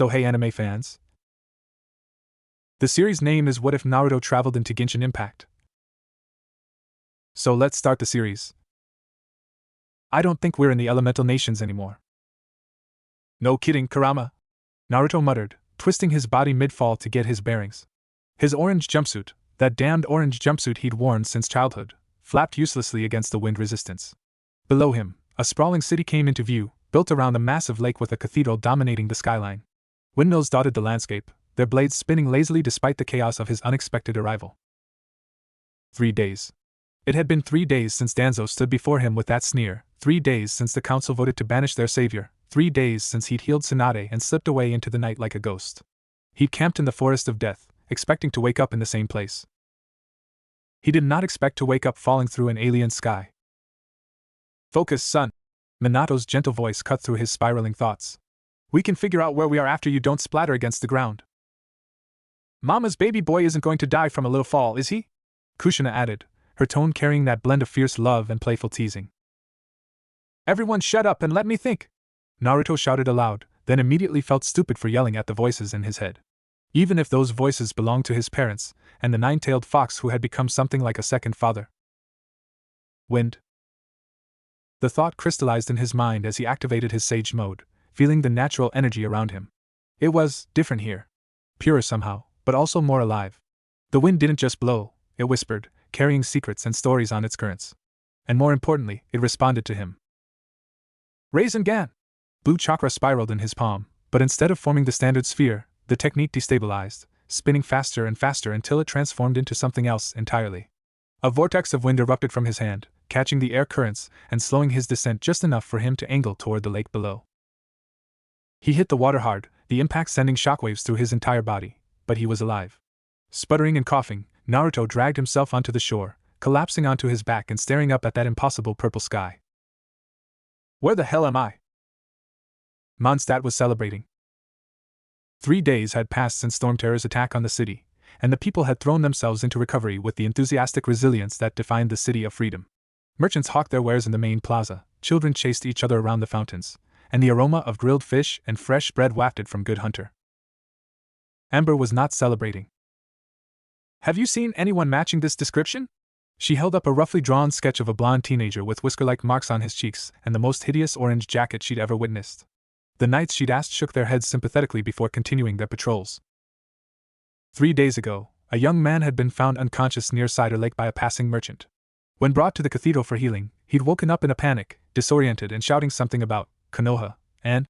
So hey anime fans. The series name is What If Naruto Traveled into Genshin Impact? So let's start the series. I don't think we're in the elemental nations anymore. No kidding, Kurama, Naruto muttered, twisting his body mid-fall to get his bearings. His orange jumpsuit, that damned orange jumpsuit he'd worn since childhood, flapped uselessly against the wind resistance. Below him, a sprawling city came into view, built around a massive lake with a cathedral dominating the skyline. Windmills dotted the landscape, their blades spinning lazily despite the chaos of his unexpected arrival. 3 days. It had been 3 days since Danzo stood before him with that sneer, 3 days since the council voted to banish their savior, 3 days since he'd healed Tsunade and slipped away into the night like a ghost. He'd camped in the forest of death, expecting to wake up in the same place. He did not expect to wake up falling through an alien sky. Focus, son. Minato's gentle voice cut through his spiraling thoughts. We can figure out where we are after you don't splatter against the ground. Mama's baby boy isn't going to die from a little fall, is he? Kushina added, her tone carrying that blend of fierce love and playful teasing. Everyone shut up and let me think! Naruto shouted aloud, then immediately felt stupid for yelling at the voices in his head. Even if those voices belonged to his parents, and the nine-tailed fox who had become something like a second father. Wind. The thought crystallized in his mind as he activated his sage mode, feeling the natural energy around him. It was different here. Purer somehow, but also more alive. The wind didn't just blow, it whispered, carrying secrets and stories on its currents. And more importantly, it responded to him. Rasengan! Blue chakra spiraled in his palm, but instead of forming the standard sphere, the technique destabilized, spinning faster and faster until it transformed into something else entirely. A vortex of wind erupted from his hand, catching the air currents and slowing his descent just enough for him to angle toward the lake below. He hit the water hard, the impact sending shockwaves through his entire body, but he was alive. Sputtering and coughing, Naruto dragged himself onto the shore, collapsing onto his back and staring up at that impossible purple sky. Where the hell am I? Mondstadt was celebrating. 3 days had passed since Stormterror's attack on the city, and the people had thrown themselves into recovery with the enthusiastic resilience that defined the city of freedom. Merchants hawked their wares in the main plaza, children chased each other around the fountains, and the aroma of grilled fish and fresh bread wafted from Good Hunter. Amber was not celebrating. Have you seen anyone matching this description? She held up a roughly drawn sketch of a blonde teenager with whisker-like marks on his cheeks and the most hideous orange jacket she'd ever witnessed. The knights she'd asked shook their heads sympathetically before continuing their patrols. 3 days ago, a young man had been found unconscious near Cider Lake by a passing merchant. When brought to the cathedral for healing, he'd woken up in a panic, disoriented and shouting something about Konoha and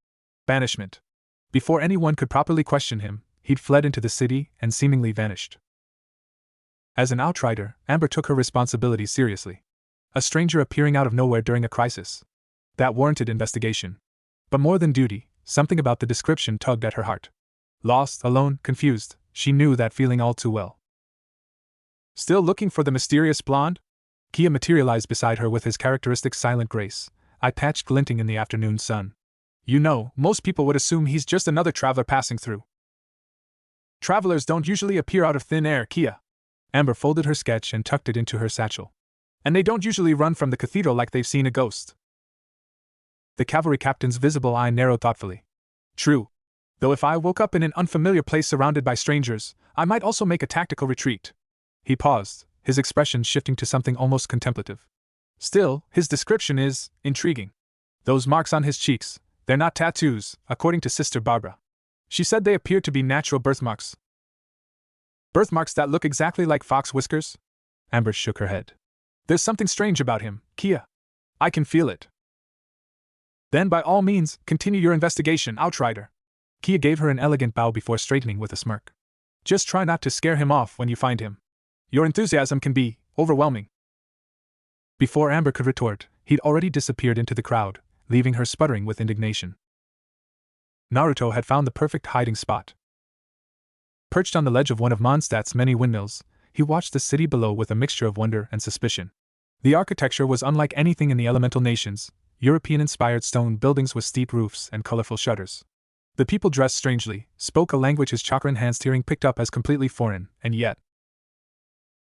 banishment. Before anyone could properly question him, he'd fled into the city and seemingly vanished. As an outrider, Amber took her responsibility seriously. A stranger appearing out of nowhere during a crisis. That warranted investigation. But more than duty, something about the description tugged at her heart. Lost, alone, confused, she knew that feeling all too well. Still looking for the mysterious blonde? Kia materialized beside her with his characteristic silent grace, eye patch glinting in the afternoon sun. You know, most people would assume he's just another traveler passing through. Travelers don't usually appear out of thin air, Kia. Amber folded her sketch and tucked it into her satchel. And they don't usually run from the cathedral like they've seen a ghost. The cavalry captain's visible eye narrowed thoughtfully. True. Though if I woke up in an unfamiliar place surrounded by strangers, I might also make a tactical retreat. He paused, his expression shifting to something almost contemplative. Still, his description is intriguing. Those marks on his cheeks, they're not tattoos, according to Sister Barbara. She said they appear to be natural birthmarks. Birthmarks that look exactly like fox whiskers? Amber shook her head. There's something strange about him, Kia. I can feel it. Then by all means, continue your investigation, Outrider. Kia gave her an elegant bow before straightening with a smirk. Just try not to scare him off when you find him. Your enthusiasm can be overwhelming. Before Amber could retort, he'd already disappeared into the crowd, leaving her sputtering with indignation. Naruto had found the perfect hiding spot. Perched on the ledge of one of Mondstadt's many windmills, he watched the city below with a mixture of wonder and suspicion. The architecture was unlike anything in the elemental nations, European-inspired stone buildings with steep roofs and colorful shutters. The people dressed strangely, spoke a language his chakra-enhanced hearing picked up as completely foreign, and yet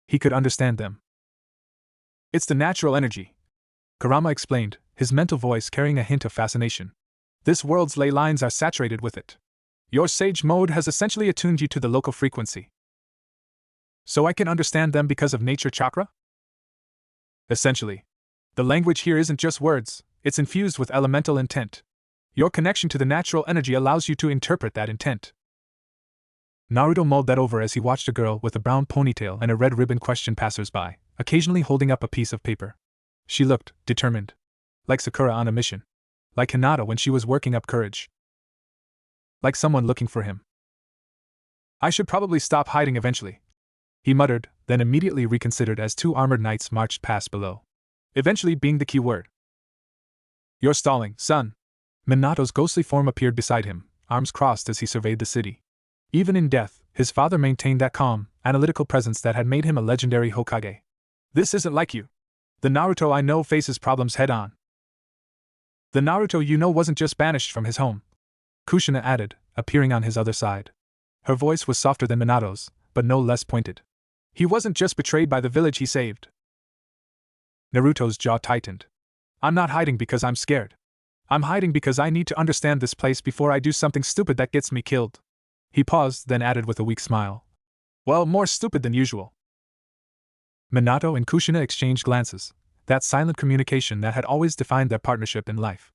he could understand them. It's the natural energy, Kurama explained, his mental voice carrying a hint of fascination. This world's ley lines are saturated with it. Your sage mode has essentially attuned you to the local frequency. So I can understand them because of nature chakra? Essentially. The language here isn't just words, it's infused with elemental intent. Your connection to the natural energy allows you to interpret that intent. Naruto mulled that over as he watched a girl with a brown ponytail and a red ribbon question passers-by, occasionally holding up a piece of paper. She looked determined. Like Sakura on a mission. Like Hinata when she was working up courage. Like someone looking for him. I should probably stop hiding eventually, he muttered, then immediately reconsidered as two armored knights marched past below. Eventually being the key word. You're stalling, son. Minato's ghostly form appeared beside him, arms crossed as he surveyed the city. Even in death, his father maintained that calm, analytical presence that had made him a legendary Hokage. This isn't like you. The Naruto I know faces problems head-on. The Naruto you know wasn't just banished from his home, Kushina added, appearing on his other side. Her voice was softer than Minato's, but no less pointed. He wasn't just betrayed by the village he saved. Naruto's jaw tightened. I'm not hiding because I'm scared. I'm hiding because I need to understand this place before I do something stupid that gets me killed. He paused, then added with a weak smile. Well, more stupid than usual. Minato and Kushina exchanged glances, that silent communication that had always defined their partnership in life.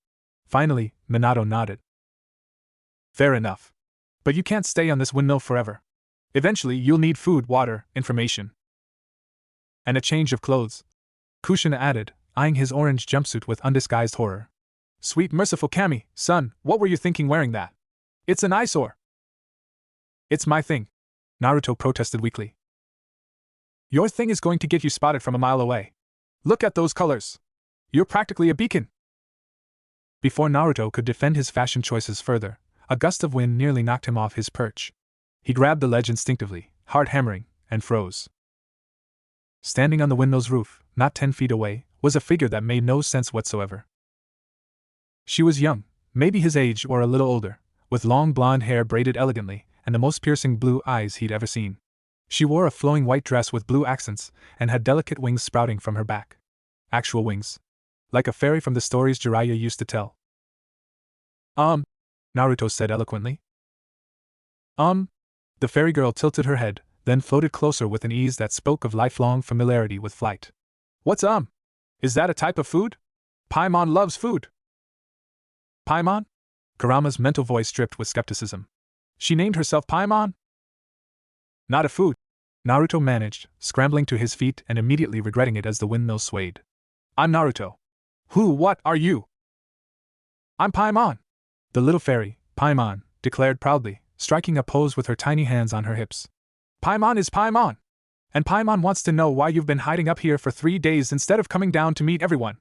Finally, Minato nodded. Fair enough. But you can't stay on this windmill forever. Eventually, you'll need food, water, information. And a change of clothes. Kushina added, eyeing his orange jumpsuit with undisguised horror. Sweet merciful Kami, son, what were you thinking wearing that? It's an eyesore. It's my thing, Naruto protested weakly. Your thing is going to get you spotted from a mile away. Look at those colors. You're practically a beacon. Before Naruto could defend his fashion choices further, a gust of wind nearly knocked him off his perch. He grabbed the ledge instinctively, heart hammering, and froze. Standing on the windmill's roof, not 10 feet away, was a figure that made no sense whatsoever. She was young, maybe his age or a little older, with long blonde hair braided elegantly, and the most piercing blue eyes he'd ever seen. She wore a flowing white dress with blue accents, and had delicate wings sprouting from her back. Actual wings. Like a fairy from the stories Jiraiya used to tell. Naruto said eloquently. The fairy girl tilted her head, then floated closer with an ease that spoke of lifelong familiarity with flight. What's Is that a type of food? Paimon loves food. Paimon? Kurama's mental voice dripped with skepticism. She named herself Paimon? Not a food, Naruto managed, scrambling to his feet and immediately regretting it as the windmill swayed. I'm Naruto. What are you? I'm Paimon. The little fairy, Paimon, declared proudly, striking a pose with her tiny hands on her hips. Paimon is Paimon. And Paimon wants to know why you've been hiding up here for 3 days instead of coming down to meet everyone.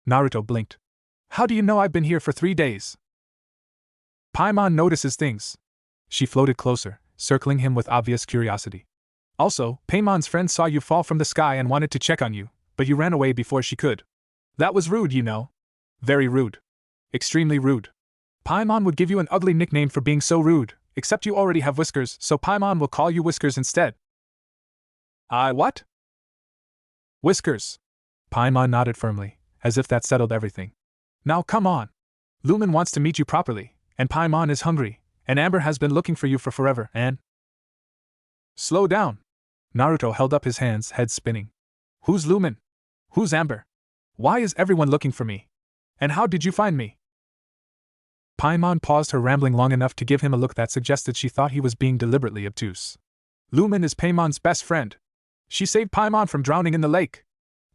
Naruto blinked. How do you know I've been here for 3 days? Paimon notices things. She floated closer, circling him with obvious curiosity. Also, Paimon's friend saw you fall from the sky and wanted to check on you, but you ran away before she could. That was rude, you know. Very rude. Extremely rude. Paimon would give you an ugly nickname for being so rude, except you already have whiskers, so Paimon will call you Whiskers instead. What? Whiskers. Paimon nodded firmly, as if that settled everything. Now come on. Lumen wants to meet you properly, and Paimon is hungry, and Amber has been looking for you for forever, and… Slow down. Naruto held up his hands, head spinning. Who's Lumen? Who's Amber? Why is everyone looking for me? And how did you find me? Paimon paused her rambling long enough to give him a look that suggested she thought he was being deliberately obtuse. Lumen is Paimon's best friend. She saved Paimon from drowning in the lake.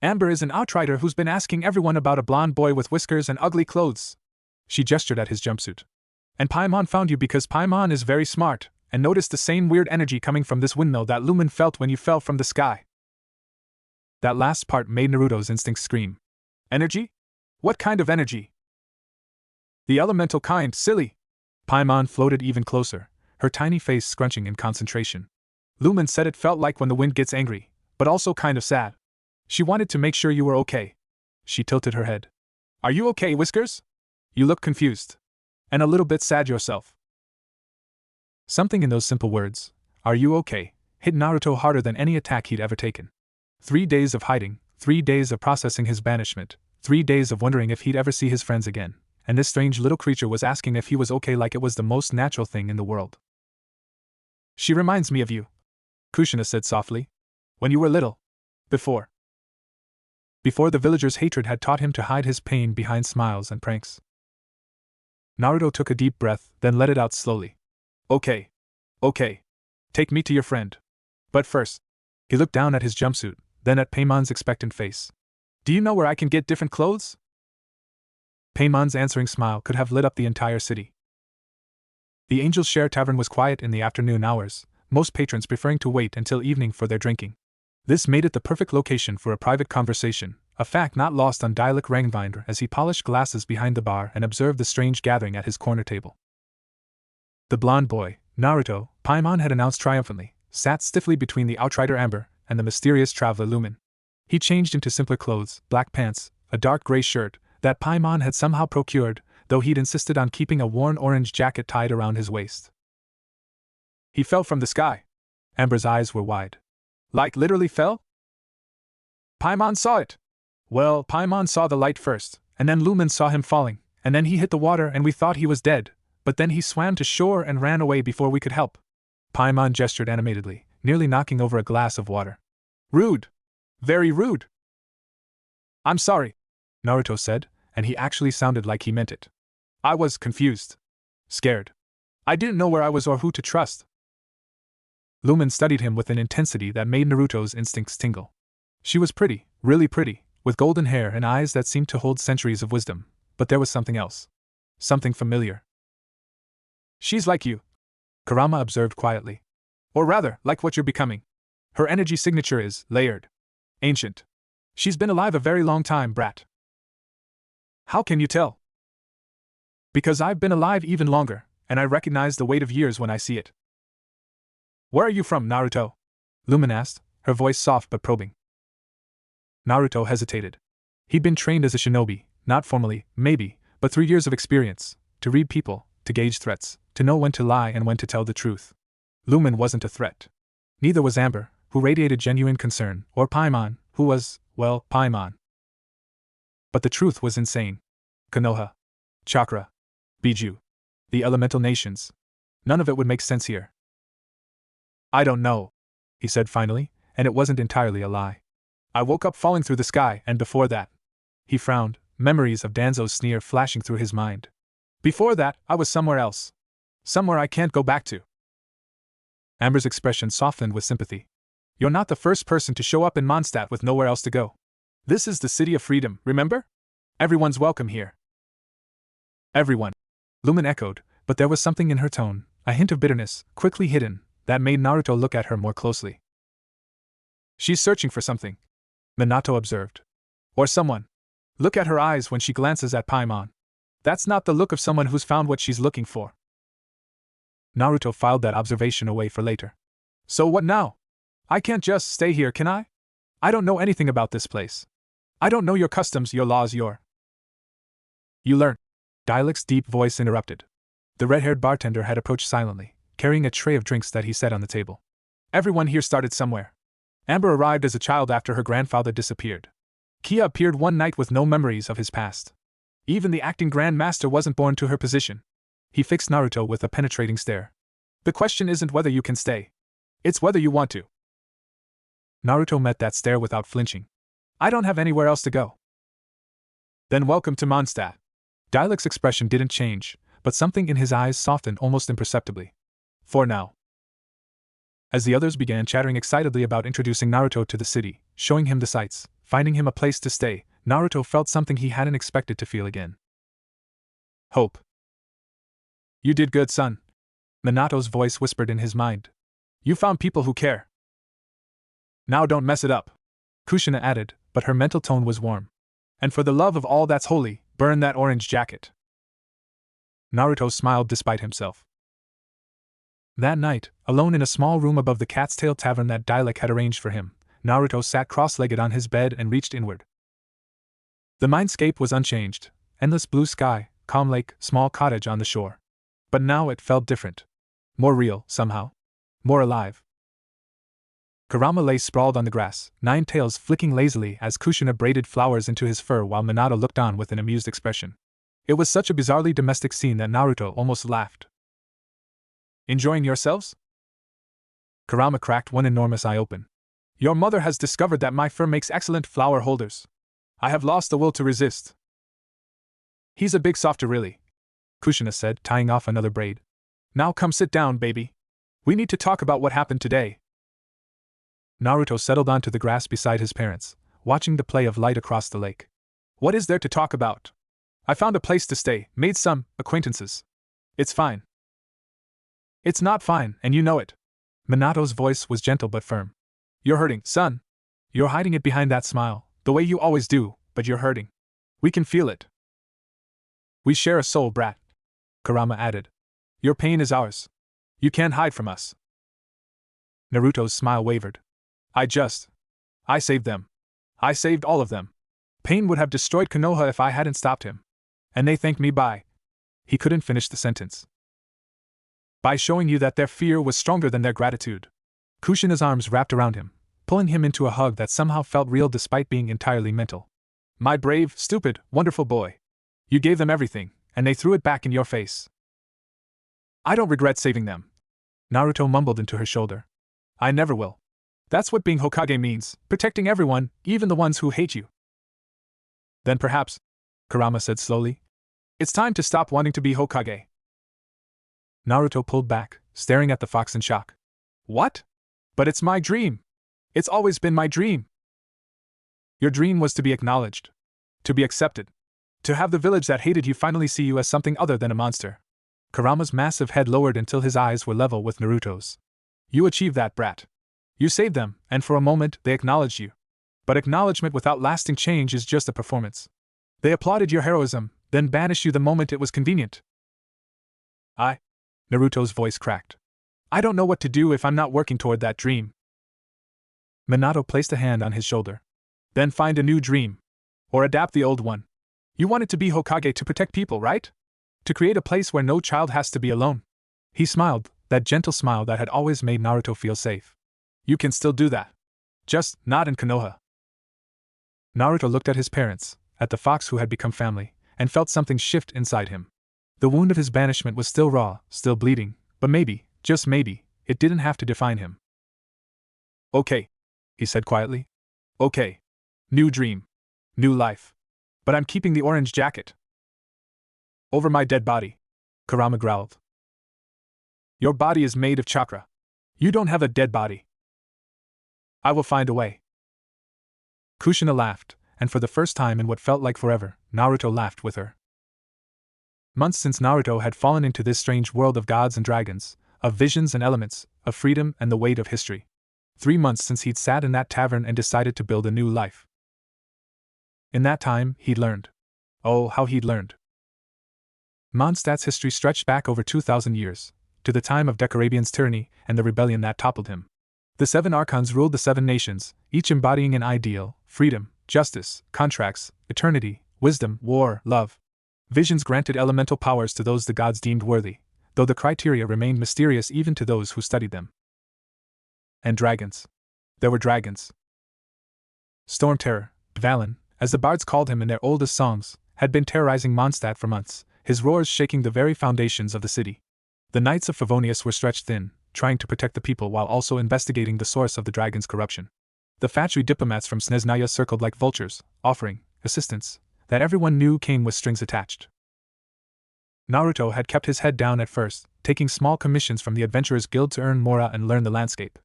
Amber is an outrider who's been asking everyone about a blonde boy with whiskers and ugly clothes. She gestured at his jumpsuit. And Paimon found you because Paimon is very smart, and noticed the same weird energy coming from this windmill that Lumen felt when you fell from the sky. That last part made Naruto's instincts scream. Energy? What kind of energy? The elemental kind, silly. Paimon floated even closer, her tiny face scrunching in concentration. Lumen said it felt like when the wind gets angry, but also kind of sad. She wanted to make sure you were okay. She tilted her head. Are you okay, Whiskers? You look confused. And a little bit sad yourself. Something in those simple words, are you okay, hit Naruto harder than any attack he'd ever taken. 3 days of hiding, 3 days of processing his banishment, 3 days of wondering if he'd ever see his friends again, and this strange little creature was asking if he was okay like it was the most natural thing in the world. "She reminds me of you," Kushina said softly. "When you were little. Before the villagers' hatred had taught him to hide his pain behind smiles and pranks." Naruto took a deep breath, then let it out slowly. Okay. Take me to your friend. But first," he looked down at his jumpsuit, then at Paimon's expectant face. "Do you know where I can get different clothes?" Paimon's answering smile could have lit up the entire city. The Angel's Share Tavern was quiet in the afternoon hours, most patrons preferring to wait until evening for their drinking. This made it the perfect location for a private conversation, a fact not lost on Dialek Rangbinder as he polished glasses behind the bar and observed the strange gathering at his corner table. The blonde boy, Naruto, Paimon had announced triumphantly, sat stiffly between the outrider Amber and the mysterious traveler Lumen. He changed into simpler clothes, black pants, a dark gray shirt, that Paimon had somehow procured, though he'd insisted on keeping a worn orange jacket tied around his waist. "He fell from the sky." Amber's eyes were wide. "Like literally fell?" "Paimon saw it." "Well, Paimon saw the light first, and then Lumen saw him falling, and then he hit the water and we thought he was dead, but then he swam to shore and ran away before we could help." Paimon gestured animatedly, nearly knocking over a glass of water. "Rude. Very rude." "I'm sorry," Naruto said, and he actually sounded like he meant it. "I was confused. Scared. I didn't know where I was or who to trust." Lumen studied him with an intensity that made Naruto's instincts tingle. She was pretty, really pretty, with golden hair and eyes that seemed to hold centuries of wisdom, but there was something else. Something familiar. "She's like you," Kurama observed quietly. "Or rather, like what you're becoming. Her energy signature is layered. Ancient. She's been alive a very long time, brat." "How can you tell?" "Because I've been alive even longer, and I recognize the weight of years when I see it." "Where are you from, Naruto?" Lumen asked, her voice soft but probing. Naruto hesitated. He'd been trained as a shinobi, not formally, maybe, but 3 years of experience, to read people, to gauge threats, to know when to lie and when to tell the truth. Lumen wasn't a threat. Neither was Amber, who radiated genuine concern, or Paimon, who was, well, Paimon. But the truth was insane. Konoha. Chakra. Biju. The elemental nations. None of it would make sense here. "I don't know," he said finally, and it wasn't entirely a lie. "I woke up falling through the sky, and before that..." He frowned, memories of Danzo's sneer flashing through his mind. "Before that, I was somewhere else. Somewhere I can't go back to." Amber's expression softened with sympathy. "You're not the first person to show up in Mondstadt with nowhere else to go. This is the city of freedom, remember? Everyone's welcome here." "Everyone," Lumen echoed, but there was something in her tone, a hint of bitterness, quickly hidden, that made Naruto look at her more closely. "She's searching for something," Minato observed. "Or someone. Look at her eyes when she glances at Paimon. That's not the look of someone who's found what she's looking for." Naruto filed that observation away for later. "So what now? I can't just stay here, can I? I don't know anything about this place. I don't know your customs, your laws, your..." "You learn," Dialek's deep voice interrupted. The red-haired bartender had approached silently, carrying a tray of drinks that he set on the table. "Everyone here started somewhere. Amber arrived as a child after her grandfather disappeared. Kia appeared one night with no memories of his past. Even the acting Grand Master wasn't born to her position." He fixed Naruto with a penetrating stare. "The question isn't whether you can stay. It's whether you want to." Naruto met that stare without flinching. "I don't have anywhere else to go." "Then welcome to Mondstadt." Dialek's expression didn't change, but something in his eyes softened almost imperceptibly. "For now." As the others began chattering excitedly about introducing Naruto to the city, showing him the sights, finding him a place to stay, Naruto felt something he hadn't expected to feel again. Hope. "You did good, son," Minato's voice whispered in his mind. "You found people who care. Now don't mess it up," Kushina added, but her mental tone was warm. "And for the love of all that's holy, burn that orange jacket." Naruto smiled despite himself. That night, alone in a small room above the Cat's Tail Tavern that Dialek had arranged for him, Naruto sat cross-legged on his bed and reached inward. The mindscape was unchanged: endless blue sky, calm lake, small cottage on the shore. But now it felt different. More real, somehow. More alive. Kurama lay sprawled on the grass, 9 tails flicking lazily as Kushina braided flowers into his fur while Minato looked on with an amused expression. It was such a bizarrely domestic scene that Naruto almost laughed. Enjoying yourselves? Kurama cracked one enormous eye open. Your mother has discovered that my fur makes excellent flower holders. I have lost the will to resist. He's a big softer really, Kushina said, tying off another braid. Now come sit down, baby. We need to talk about what happened today. Naruto settled onto the grass beside his parents, watching the play of light across the lake. What is there to talk about? I found a place to stay, made some acquaintances. It's fine. It's not fine, and you know it. Minato's voice was gentle but firm. You're hurting, son. You're hiding it behind that smile, the way you always do, but you're hurting. We can feel it. We share a soul, brat, Kurama added. Your pain is ours. You can't hide from us. Naruto's smile wavered. I saved them. I saved all of them. Pain would have destroyed Konoha if I hadn't stopped him. And they thanked me by. He couldn't finish the sentence. By showing you that their fear was stronger than their gratitude. Kushina's arms wrapped around him, pulling him into a hug that somehow felt real despite being entirely mental. My brave, stupid, wonderful boy. You gave them everything, and they threw it back in your face. I don't regret saving them. Naruto mumbled into her shoulder. I never will. That's what being Hokage means, protecting everyone, even the ones who hate you. Then perhaps, Kurama said slowly, it's time to stop wanting to be Hokage. Naruto pulled back, staring at the fox in shock. What? But it's my dream. It's always been my dream. Your dream was to be acknowledged. To be accepted. To have the village that hated you finally see you as something other than a monster. Kurama's massive head lowered until his eyes were level with Naruto's. You achieved that, brat. You saved them, and for a moment they acknowledged you. But acknowledgement without lasting change is just a performance. They applauded your heroism, then banished you the moment it was convenient. Naruto's voice cracked. I don't know what to do if I'm not working toward that dream. Minato placed a hand on his shoulder. Then find a new dream. Or adapt the old one. You wanted to be Hokage to protect people, right? To create a place where no child has to be alone. He smiled, that gentle smile that had always made Naruto feel safe. You can still do that. Just not in Konoha. Naruto looked at his parents, at the fox who had become family, and felt something shift inside him. The wound of his banishment was still raw, still bleeding, but maybe, just maybe, it didn't have to define him. Okay, he said quietly. Okay. New dream. New life. But I'm keeping the orange jacket. Over my dead body, Kurama growled. Your body is made of chakra. You don't have a dead body. I will find a way. Kushina laughed, and for the first time in what felt like forever, Naruto laughed with her. Months since Naruto had fallen into this strange world of gods and dragons, of visions and elements, of freedom and the weight of history. 3 months since he'd sat in that tavern and decided to build a new life. In that time, he'd learned. Oh, how he'd learned. Mondstadt's history stretched back over 2,000 years, to the time of Decarabian's tyranny and the rebellion that toppled him. The 7 archons ruled the 7 nations, each embodying an ideal: freedom, justice, contracts, eternity, wisdom, war, love. Visions granted elemental powers to those the gods deemed worthy, though the criteria remained mysterious even to those who studied them. And dragons. There were dragons. Storm Terror, Dvalin, as the bards called him in their oldest songs, had been terrorizing Mondstadt for months, his roars shaking the very foundations of the city. The knights of Favonius were stretched thin, trying to protect the people while also investigating the source of the dragon's corruption. The factory diplomats from Snezhnaya circled like vultures, offering assistance that everyone knew came with strings attached. Naruto had kept his head down at first, taking small commissions from the Adventurers Guild to earn mora and learn the landscape.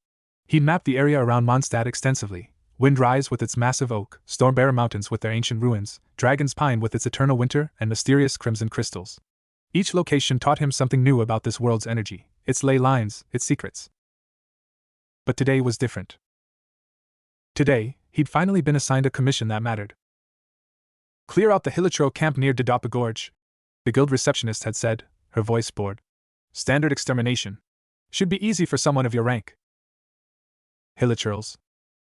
He mapped the area around Mondstadt extensively: Windrise with its massive oak, Stormbearer Mountains with their ancient ruins, Dragon's Pine with its eternal winter and mysterious crimson crystals. Each location taught him something new about this world's energy, its ley lines, its secrets. But today was different. Today, he'd finally been assigned a commission that mattered. Clear out the Hilichurl camp near Dodapa Gorge, the guild receptionist had said, her voice bored. Standard extermination. Should be easy for someone of your rank. Hilichurls.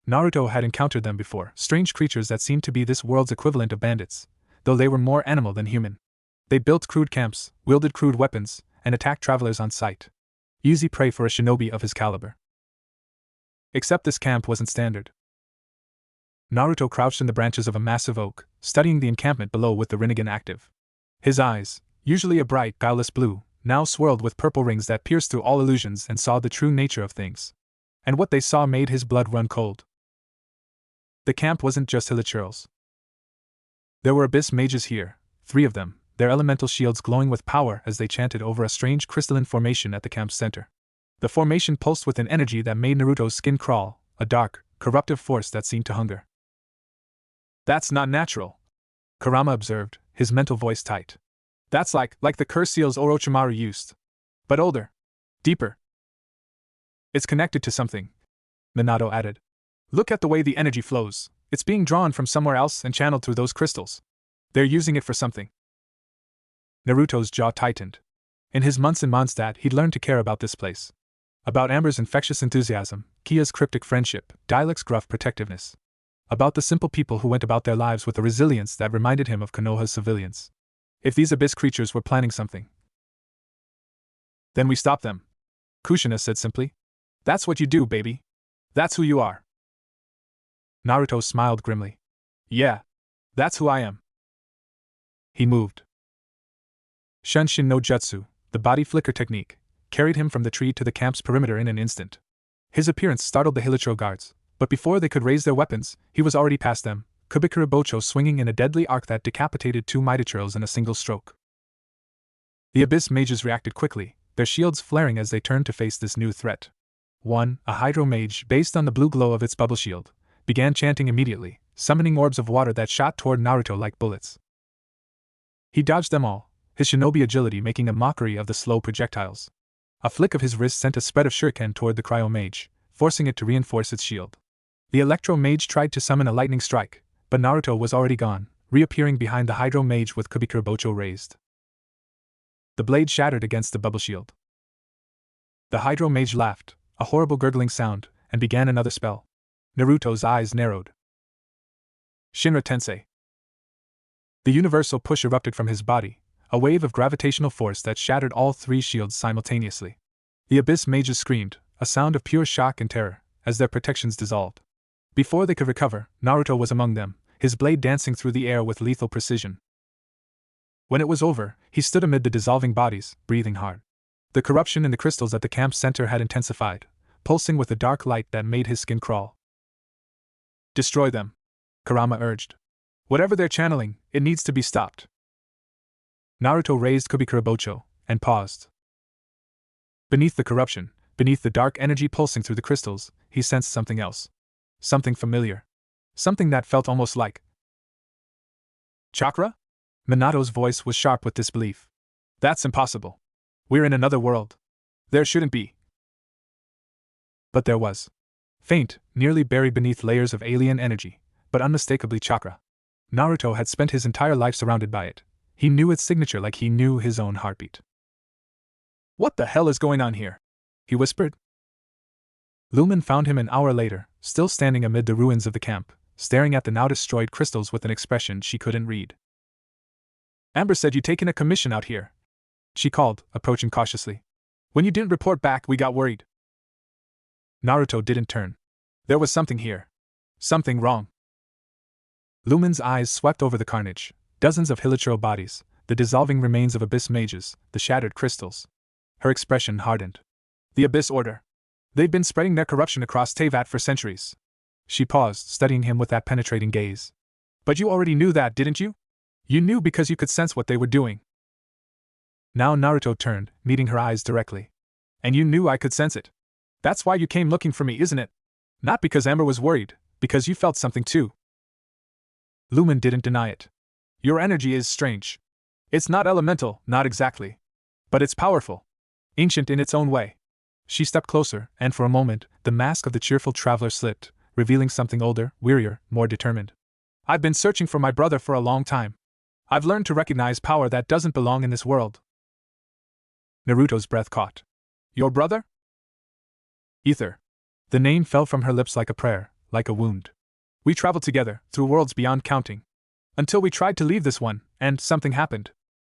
Naruto had encountered them before, strange creatures that seemed to be this world's equivalent of bandits, though they were more animal than human. They built crude camps, wielded crude weapons, and attacked travelers on sight. Easy prey for a shinobi of his caliber. Except this camp wasn't standard. Naruto crouched in the branches of a massive oak, studying the encampment below with the Rinnegan active. His eyes, usually a bright, guileless blue, now swirled with purple rings that pierced through all illusions and saw the true nature of things. And what they saw made his blood run cold. The camp wasn't just hilichurls. There were abyss mages here, 3 of them, their elemental shields glowing with power as they chanted over a strange crystalline formation at the camp's center. The formation pulsed with an energy that made Naruto's skin crawl, a dark, corruptive force that seemed to hunger. That's not natural, Kurama observed, his mental voice tight. That's like the curse seals Orochimaru used. But older. Deeper. It's connected to something, Minato added. Look at the way the energy flows. It's being drawn from somewhere else and channeled through those crystals. They're using it for something. Naruto's jaw tightened. In his months in Mondstadt, he'd learned to care about this place. About Amber's infectious enthusiasm, Kia's cryptic friendship, Dialek's gruff protectiveness. About the simple people who went about their lives with a resilience that reminded him of Konoha's civilians. If these abyss creatures were planning something, then we stop them, Kushina said simply. That's what you do, baby. That's who you are. Naruto smiled grimly. Yeah, that's who I am. He moved. Shunshin no Jutsu, the body flicker technique, carried him from the tree to the camp's perimeter in an instant. His appearance startled the hilichurl guards, but before they could raise their weapons, he was already past them, Kubikura Bocho swinging in a deadly arc that decapitated 2 Mightychurls in a single stroke. The abyss mages reacted quickly, their shields flaring as they turned to face this new threat. One, a hydro mage based on the blue glow of its bubble shield, began chanting immediately, summoning orbs of water that shot toward Naruto like bullets. He dodged them all, his shinobi agility making a mockery of the slow projectiles. A flick of his wrist sent a spread of shuriken toward the cryo mage, forcing it to reinforce its shield. The electro mage tried to summon a lightning strike, but Naruto was already gone, reappearing behind the hydro mage with Kubikura Bocho raised. The blade shattered against the bubble shield. The hydro mage laughed, a horrible gurgling sound, and began another spell. Naruto's eyes narrowed. Shinra Tensei. The universal push erupted from his body, a wave of gravitational force that shattered all 3 shields simultaneously. The abyss mages screamed, a sound of pure shock and terror, as their protections dissolved. Before they could recover, Naruto was among them, his blade dancing through the air with lethal precision. When it was over, he stood amid the dissolving bodies, breathing hard. The corruption in the crystals at the camp's center had intensified, pulsing with a dark light that made his skin crawl. Destroy them, Kurama urged. Whatever they're channeling, it needs to be stopped. Naruto raised Kubikura Bocho, and paused. Beneath the corruption, beneath the dark energy pulsing through the crystals, he sensed something else. Something familiar. Something that felt almost like chakra? Minato's voice was sharp with disbelief. That's impossible. We're in another world. There shouldn't be. But there was. Faint, nearly buried beneath layers of alien energy, but unmistakably chakra. Naruto had spent his entire life surrounded by it. He knew its signature like he knew his own heartbeat. What the hell is going on here? He whispered. Lumen found him an hour later, still standing amid the ruins of the camp, staring at the now destroyed crystals with an expression she couldn't read. Amber said you'd taken a commission out here, she called, approaching cautiously. When you didn't report back, we got worried. Naruto didn't turn. There was something here. Something wrong. Lumen's eyes swept over the carnage, dozens of hilichurl bodies, the dissolving remains of abyss mages, the shattered crystals. Her expression hardened. The Abyss Order. They've been spreading their corruption across Teyvat for centuries. She paused, studying him with that penetrating gaze. But you already knew that, didn't you? You knew because you could sense what they were doing. Now Naruto turned, meeting her eyes directly. And you knew I could sense it. That's why you came looking for me, isn't it? Not because Amber was worried, because you felt something too. Lumen didn't deny it. Your energy is strange. It's not elemental, not exactly. But it's powerful. Ancient in its own way. She stepped closer, and for a moment, the mask of the cheerful traveler slipped, revealing something older, wearier, more determined. I've been searching for my brother for a long time. I've learned to recognize power that doesn't belong in this world. Naruto's breath caught. Your brother? Ether. The name fell from her lips like a prayer, like a wound. We traveled together, through worlds beyond counting. Until we tried to leave this one, and something happened.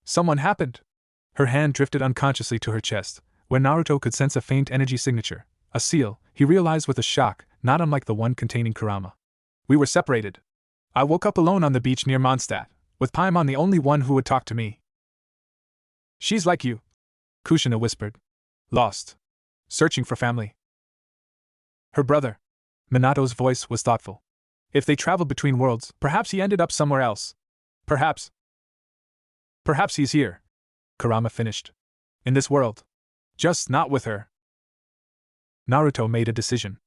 Someone happened. Her hand drifted unconsciously to her chest, where Naruto could sense a faint energy signature, a seal, he realized with a shock, not unlike the one containing Kurama. We were separated. I woke up alone on the beach near Mondstadt, with Paimon the only one who would talk to me. She's like you, Kushina whispered. Lost. Searching for family. Her brother. Minato's voice was thoughtful. If they traveled between worlds, perhaps he ended up somewhere else. Perhaps. Perhaps he's here. Kurama finished. In this world. Just not with her. Naruto made a decision.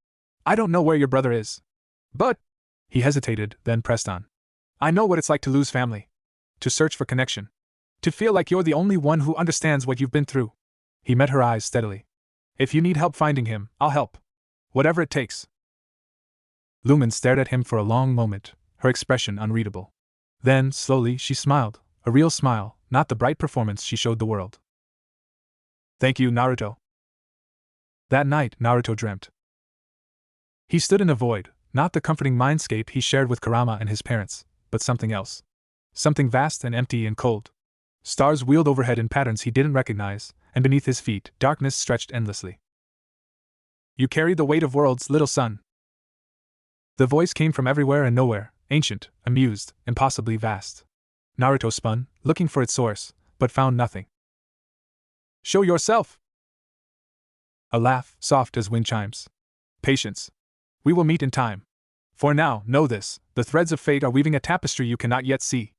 I don't know where your brother is. But. He hesitated, then pressed on. I know what it's like to lose family. To search for connection. To feel like you're the only one who understands what you've been through. He met her eyes steadily. If you need help finding him, I'll help. Whatever it takes. Lumen stared at him for a long moment, her expression unreadable. Then, slowly, she smiled, a real smile, not the bright performance she showed the world. Thank you, Naruto. That night, Naruto dreamt. He stood in a void, not the comforting mindscape he shared with Kurama and his parents, but something else. Something vast and empty and cold. Stars wheeled overhead in patterns he didn't recognize, and beneath his feet, darkness stretched endlessly. You carry the weight of worlds, little son. The voice came from everywhere and nowhere, ancient, amused, impossibly vast. Naruto spun, looking for its source, but found nothing. Show yourself! A laugh, soft as wind chimes. Patience. We will meet in time. For now, know this, the threads of fate are weaving a tapestry you cannot yet see.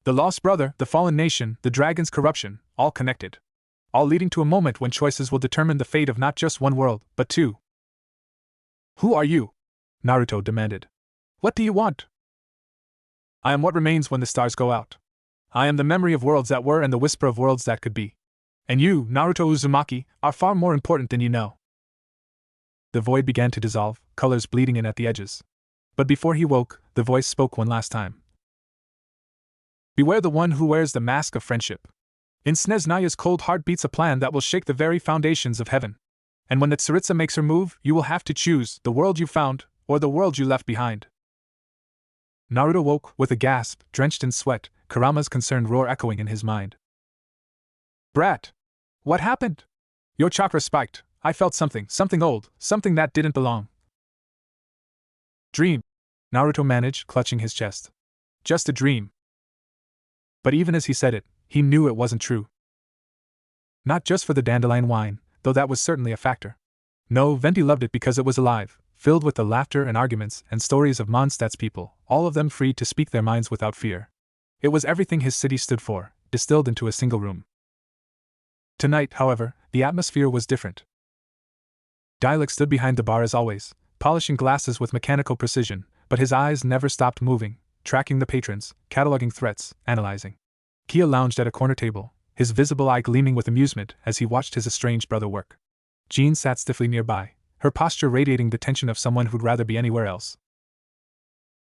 The lost brother, the fallen nation, the dragon's corruption, all connected. All leading to a moment when choices will determine the fate of not just one world, but two. Who are you? Naruto demanded. What do you want? I am what remains when the stars go out. I am the memory of worlds that were and the whisper of worlds that could be. And you, Naruto Uzumaki, are far more important than you know. The void began to dissolve, colors bleeding in at the edges. But before he woke, the voice spoke one last time. Beware the one who wears the mask of friendship. In Sneznaya's cold heart beats a plan that will shake the very foundations of heaven. And when the Tsaritsa makes her move, you will have to choose the world you found, or the world you left behind. Naruto woke, with a gasp, drenched in sweat, Kurama's concerned roar echoing in his mind. Brat! What happened? Your chakra spiked. I felt something old, something that didn't belong. Dream. Naruto managed, clutching his chest. Just a dream. But even as he said it, he knew it wasn't true. Not just for the dandelion wine, though that was certainly a factor. No, Venti loved it because it was alive, filled with the laughter and arguments and stories of Mondstadt's people, all of them free to speak their minds without fear. It was everything his city stood for, distilled into a single room. Tonight, however, the atmosphere was different. Dialect stood behind the bar as always, polishing glasses with mechanical precision, but his eyes never stopped moving, tracking the patrons, cataloging threats, analyzing. Kia lounged at a corner table, his visible eye gleaming with amusement as he watched his estranged brother work. Jean sat stiffly nearby, her posture radiating the tension of someone who'd rather be anywhere else.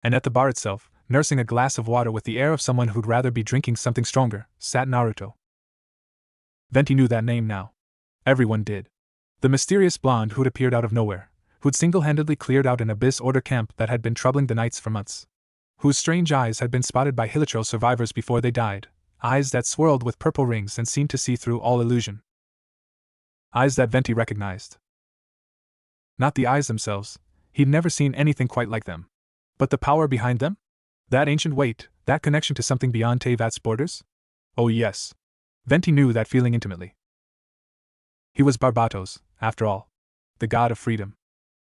And at the bar itself, nursing a glass of water with the air of someone who'd rather be drinking something stronger, sat Naruto. Venti knew that name now. Everyone did. The mysterious blonde who'd appeared out of nowhere, who'd single-handedly cleared out an abyss order camp that had been troubling the Knights for months. Whose strange eyes had been spotted by Hilichurl survivors before they died, eyes that swirled with purple rings and seemed to see through all illusion. Eyes that Venti recognized. Not the eyes themselves, he'd never seen anything quite like them. But the power behind them? That ancient weight, that connection to something beyond Teyvat's borders? Oh yes. Venti knew that feeling intimately. He was Barbatos, after all. The god of freedom.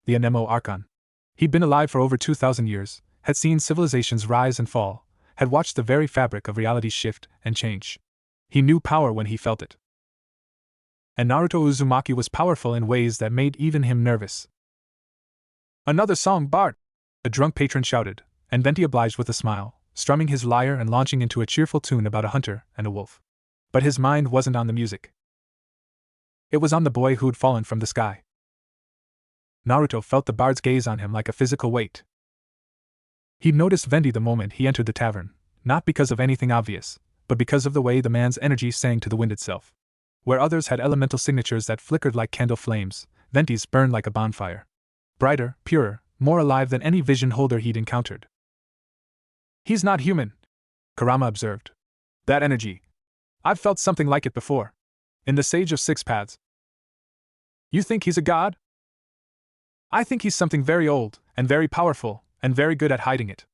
The Anemo Archon. He'd been alive for over 2,000 years, had seen civilizations rise and fall, had watched the very fabric of reality shift and change. He knew power when he felt it. And Naruto Uzumaki was powerful in ways that made even him nervous. Another song, Bart! A drunk patron shouted, and Venti obliged with a smile, strumming his lyre and launching into a cheerful tune about a hunter and a wolf. But his mind wasn't on the music. It was on the boy who'd fallen from the sky. Naruto felt the bard's gaze on him like a physical weight. He'd noticed Venti the moment he entered the tavern, not because of anything obvious, but because of the way the man's energy sang to the wind itself. Where others had elemental signatures that flickered like candle flames, Venti's burned like a bonfire. Brighter, purer, more alive than any vision holder he'd encountered. He's not human, Kurama observed. That energy. I've felt something like it before. In the Sage of Six Paths. You think he's a god? I think he's something very old, and very powerful, and very good at hiding it.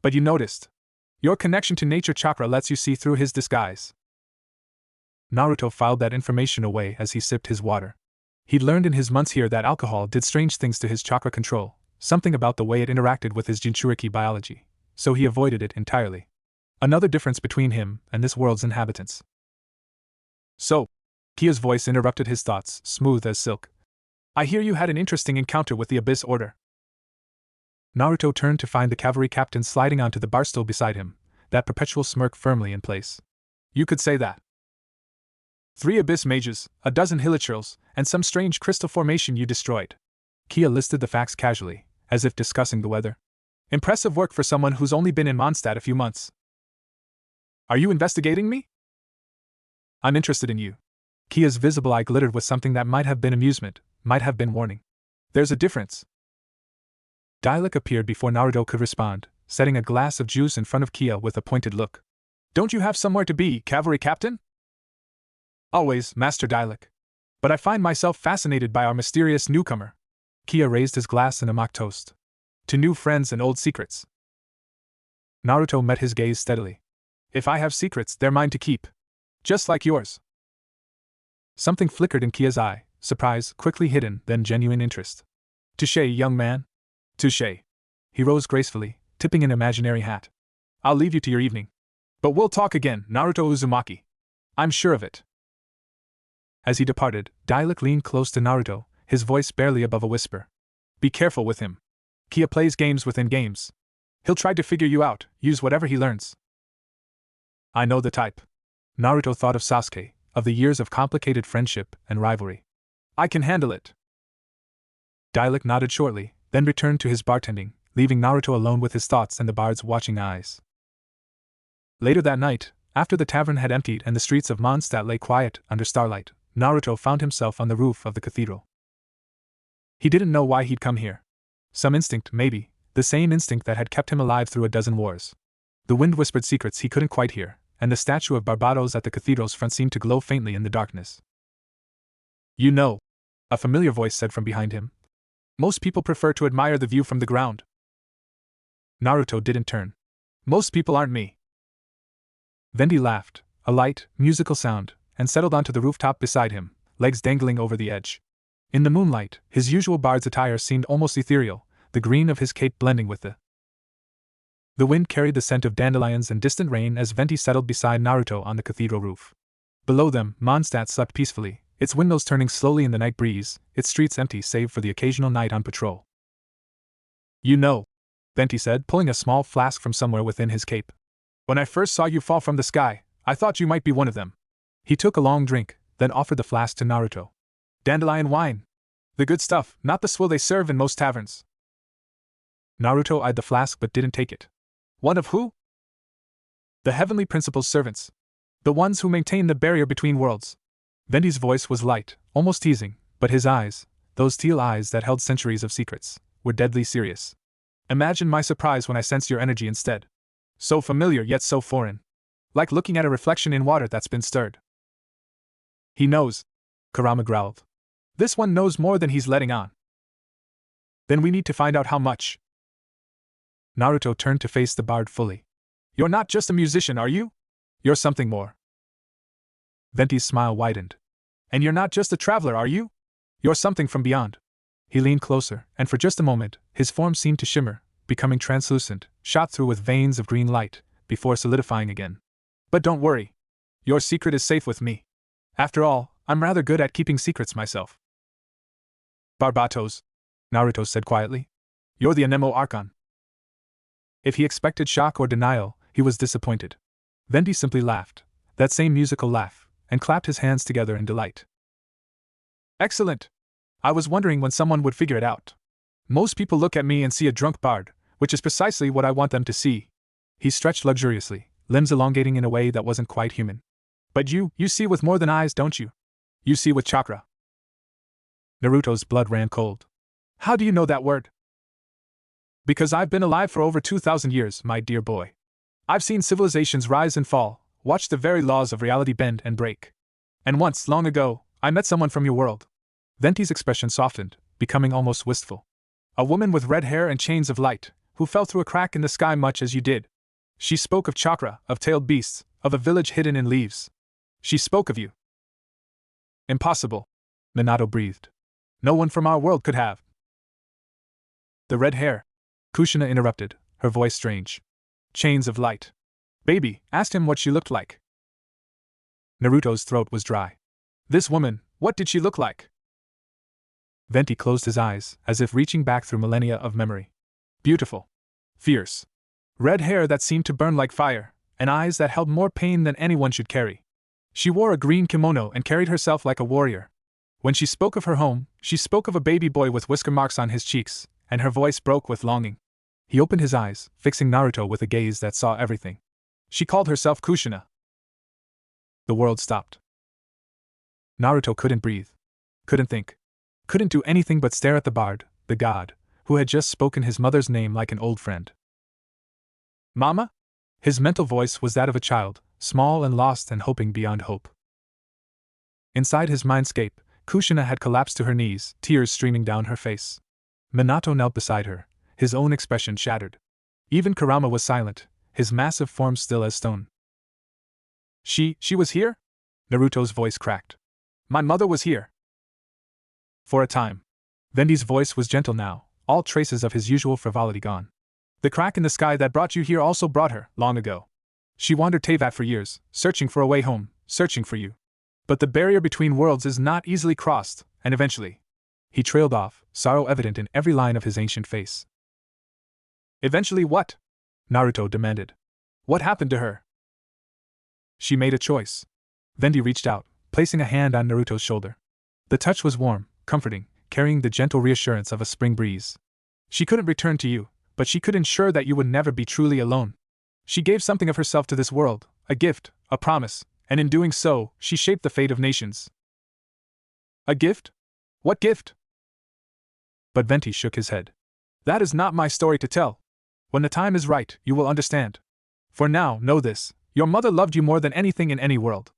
But you noticed. Your connection to nature chakra lets you see through his disguise. Naruto filed that information away as he sipped his water. He'd learned in his months here that alcohol did strange things to his chakra control, something about the way it interacted with his Jinchuriki biology, so he avoided it entirely. Another difference between him and this world's inhabitants. So, Kia's voice interrupted his thoughts, smooth as silk. I hear you had an interesting encounter with the Abyss Order. Naruto turned to find the cavalry captain sliding onto the bar stool beside him, that perpetual smirk firmly in place. You could say that. 3 abyss mages, a dozen hilichurls, and some strange crystal formation you destroyed. Kia listed the facts casually, as if discussing the weather. Impressive work for someone who's only been in Mondstadt a few months. Are you investigating me? I'm interested in you. Kia's visible eye glittered with something that might have been amusement, might have been warning. There's a difference. Dialect appeared before Naruto could respond, setting a glass of juice in front of Kia with a pointed look. Don't you have somewhere to be, cavalry captain? Always, Master Dialect. But I find myself fascinated by our mysterious newcomer. Kia raised his glass in a mock toast. To new friends and old secrets. Naruto met his gaze steadily. If I have secrets, they're mine to keep. Just like yours. Something flickered in Kia's eye, surprise, quickly hidden, then genuine interest. Touché, young man. Touché. He rose gracefully, tipping an imaginary hat. I'll leave you to your evening. But we'll talk again, Naruto Uzumaki. I'm sure of it. As he departed, Dialect leaned close to Naruto, his voice barely above a whisper. Be careful with him. Kia plays games within games. He'll try to figure you out, use whatever he learns. I know the type. Naruto thought of Sasuke, of the years of complicated friendship and rivalry. I can handle it. Dialect nodded shortly, then returned to his bartending, leaving Naruto alone with his thoughts and the bard's watching eyes. Later that night, after the tavern had emptied and the streets of Mondstadt lay quiet under starlight, Naruto found himself on the roof of the cathedral. He didn't know why he'd come here. Some instinct, maybe, the same instinct that had kept him alive through a dozen wars. The wind whispered secrets he couldn't quite hear, and the statue of Barbatos at the cathedral's front seemed to glow faintly in the darkness. You know, a familiar voice said from behind him. Most people prefer to admire the view from the ground. Naruto didn't turn. Most people aren't me. Then he laughed, a light, musical sound, and settled onto the rooftop beside him, legs dangling over the edge. In the moonlight, his usual bard's attire seemed almost ethereal, the green of his cape blending with the wind carried the scent of dandelions and distant rain as Venti settled beside Naruto on the cathedral roof. Below them, Mondstadt slept peacefully, its windows turning slowly in the night breeze, its streets empty save for the occasional knight on patrol. You know, Venti said, pulling a small flask from somewhere within his cape. When I first saw you fall from the sky, I thought you might be one of them. He took a long drink, then offered the flask to Naruto. Dandelion wine. The good stuff, not the swill they serve in most taverns. Naruto eyed the flask but didn't take it. One of who? The Heavenly Principal's servants. The ones who maintain the barrier between worlds. Venti's voice was light, almost teasing, but his eyes, those teal eyes that held centuries of secrets, were deadly serious. Imagine my surprise when I sensed your energy instead. So familiar yet so foreign. Like looking at a reflection in water that's been stirred. He knows, Kurama growled. This one knows more than he's letting on. Then we need to find out how much. Naruto turned to face the bard fully. You're not just a musician, are you? You're something more. Venti's smile widened. And you're not just a traveler, are you? You're something from beyond. He leaned closer, and for just a moment, his form seemed to shimmer, becoming translucent, shot through with veins of green light, before solidifying again. But don't worry. Your secret is safe with me. After all, I'm rather good at keeping secrets myself. Barbatos, Naruto said quietly. You're the Anemo Archon. If he expected shock or denial, he was disappointed. Venti simply laughed, that same musical laugh, and clapped his hands together in delight. Excellent! I was wondering when someone would figure it out. Most people look at me and see a drunk bard, which is precisely what I want them to see. He stretched luxuriously, limbs elongating in a way that wasn't quite human. But you see with more than eyes, don't you? You see with chakra. Naruto's blood ran cold. How do you know that word? Because I've been alive for over 2,000 years, my dear boy. I've seen civilizations rise and fall, watched the very laws of reality bend and break. And once, long ago, I met someone from your world. Venti's expression softened, becoming almost wistful. A woman with red hair and chains of light, who fell through a crack in the sky much as you did. She spoke of chakra, of tailed beasts, of a village hidden in leaves. She spoke of you. Impossible, Minato breathed. No one from our world could have. The red hair, Kushina interrupted, her voice strange. Chains of light. Baby asked him what she looked like. Naruto's throat was dry. This woman, what did she look like? Venti closed his eyes, as if reaching back through millennia of memory. Beautiful. Fierce. Red hair that seemed to burn like fire, and eyes that held more pain than anyone should carry. She wore a green kimono and carried herself like a warrior. When she spoke of her home, she spoke of a baby boy with whisker marks on his cheeks, and her voice broke with longing. He opened his eyes, fixing Naruto with a gaze that saw everything. She called herself Kushina. The world stopped. Naruto couldn't breathe. Couldn't think. Couldn't do anything but stare at the bard, the god, who had just spoken his mother's name like an old friend. Mama? His mental voice was that of a child, small and lost and hoping beyond hope. Inside his mindscape, Kushina had collapsed to her knees, tears streaming down her face. Minato knelt beside her, his own expression shattered. Even Kurama was silent, his massive form still as stone. She was here? Naruto's voice cracked. My mother was here. For a time. Vendi's voice was gentle now, all traces of his usual frivolity gone. The crack in the sky that brought you here also brought her, long ago. She wandered Teyvat for years, searching for a way home, searching for you. But the barrier between worlds is not easily crossed, and eventually. He trailed off, sorrow evident in every line of his ancient face. Eventually what? Naruto demanded. What happened to her? She made a choice. Vendi reached out, placing a hand on Naruto's shoulder. The touch was warm, comforting, carrying the gentle reassurance of a spring breeze. She couldn't return to you, but she could ensure that you would never be truly alone. She gave something of herself to this world, a gift, a promise, and in doing so, she shaped the fate of nations. A gift? What gift? But Venti shook his head. That is not my story to tell. When the time is right, you will understand. For now, know this, your mother loved you more than anything in any world.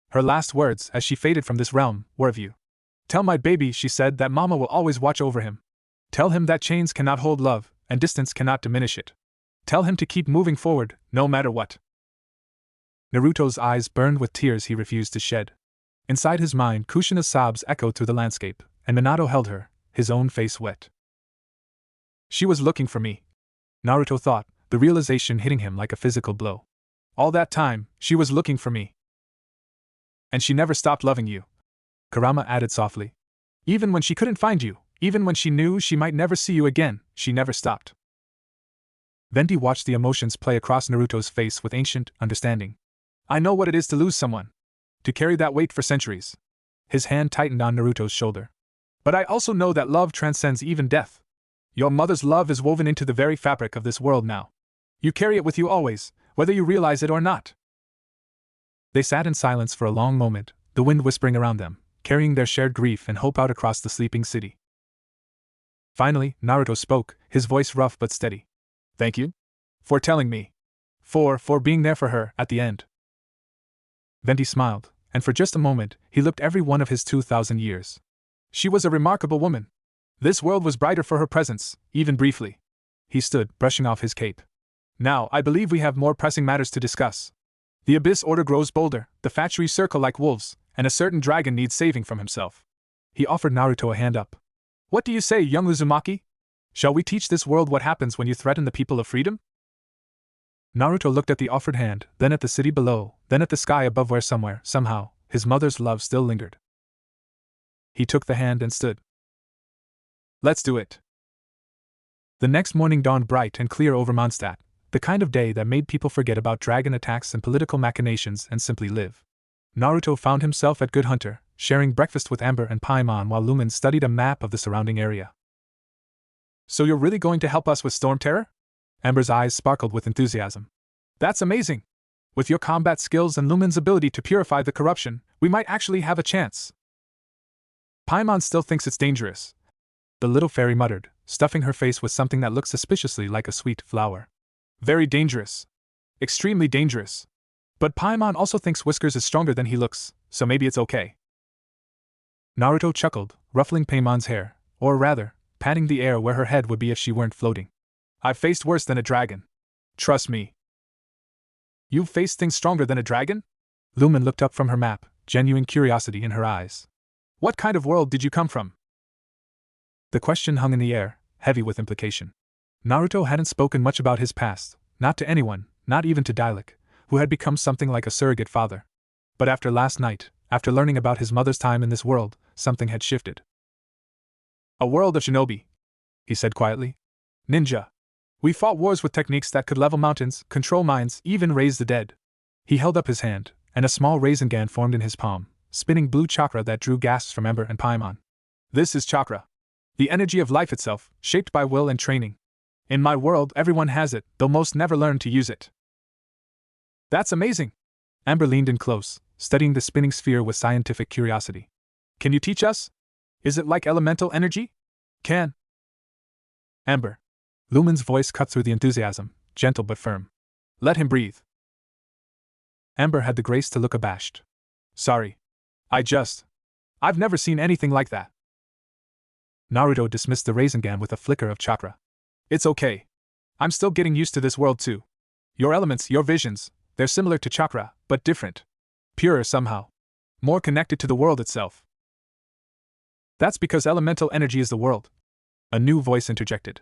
Her last words, as she faded from this realm, were of you. Tell my baby, she said, that Mama will always watch over him. Tell him that chains cannot hold love, and distance cannot diminish it. Tell him to keep moving forward, no matter what. Naruto's eyes burned with tears he refused to shed. Inside his mind, Kushina's sobs echoed through the landscape, and Minato held her, his own face wet. She was looking for me. Naruto thought, the realization hitting him like a physical blow. All that time, she was looking for me. And she never stopped loving you. Kurama added softly. Even when she couldn't find you, even when she knew she might never see you again, she never stopped. Venti watched the emotions play across Naruto's face with ancient understanding. I know what it is to lose someone. To carry that weight for centuries. His hand tightened on Naruto's shoulder. But I also know that love transcends even death. Your mother's love is woven into the very fabric of this world now. You carry it with you always, whether you realize it or not. They sat in silence for a long moment, the wind whispering around them, carrying their shared grief and hope out across the sleeping city. Finally, Naruto spoke, his voice rough but steady. Thank you? For telling me. For being there for her, at the end. Venti smiled, and for just a moment, he looked every one of his 2,000 years. She was a remarkable woman. This world was brighter for her presence, even briefly. He stood, brushing off his cape. Now, I believe we have more pressing matters to discuss. The Abyss Order grows bolder, the factories circle like wolves, and a certain dragon needs saving from himself. He offered Naruto a hand up. What do you say, young Uzumaki? Shall we teach this world what happens when you threaten the people of freedom? Naruto looked at the offered hand, then at the city below, then at the sky above where somewhere, somehow, his mother's love still lingered. He took the hand and stood. Let's do it. The next morning dawned bright and clear over Mondstadt, the kind of day that made people forget about dragon attacks and political machinations and simply live. Naruto found himself at Good Hunter, sharing breakfast with Amber and Paimon while Lumen studied a map of the surrounding area. So you're really going to help us with Storm Terror? Amber's eyes sparkled with enthusiasm. That's amazing! With your combat skills and Lumen's ability to purify the corruption, we might actually have a chance. Paimon still thinks it's dangerous. The little fairy muttered, stuffing her face with something that looked suspiciously like a sweet flower. Very dangerous. Extremely dangerous. But Paimon also thinks Whiskers is stronger than he looks, so maybe it's okay. Naruto chuckled, ruffling Paimon's hair, or rather, patting the air where her head would be if she weren't floating. I've faced worse than a dragon. Trust me. You've faced things stronger than a dragon? Lumen looked up from her map, genuine curiosity in her eyes. What kind of world did you come from? The question hung in the air, heavy with implication. Naruto hadn't spoken much about his past, not to anyone, not even to Dialek, who had become something like a surrogate father. But after last night, after learning about his mother's time in this world, something had shifted. A world of shinobi, he said quietly. Ninja. We fought wars with techniques that could level mountains, control minds, even raise the dead. He held up his hand, and a small Rasengan formed in his palm, spinning blue chakra that drew gasps from Ember and Paimon. This is chakra. The energy of life itself, shaped by will and training. In my world, everyone has it, though most never learn to use it. That's amazing! Amber leaned in close, studying the spinning sphere with scientific curiosity. Can you teach us? Is it like elemental energy? Can. Amber. Lumen's voice cut through the enthusiasm, gentle but firm. Let him breathe. Amber had the grace to look abashed. Sorry. I've never seen anything like that. Naruto dismissed the Rasengan with a flicker of chakra. It's okay. I'm still getting used to this world too. Your elements, your visions, they're similar to chakra, but different. Purer somehow. More connected to the world itself. That's because elemental energy is the world. A new voice interjected.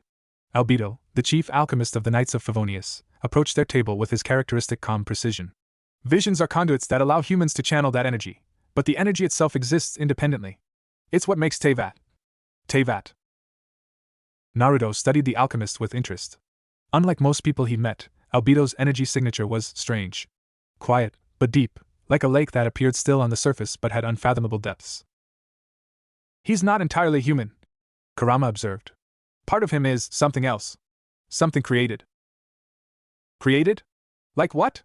Albedo, the chief alchemist of the Knights of Favonius, approached their table with his characteristic calm precision. Visions are conduits that allow humans to channel that energy, but the energy itself exists independently. It's what makes Teyvat. Teyvat. Naruto studied the alchemist with interest. Unlike most people he met, Albedo's energy signature was strange. Quiet, but deep, like a lake that appeared still on the surface but had unfathomable depths. He's not entirely human, Kurama observed. Part of him is something else. Something created. Created? Like what?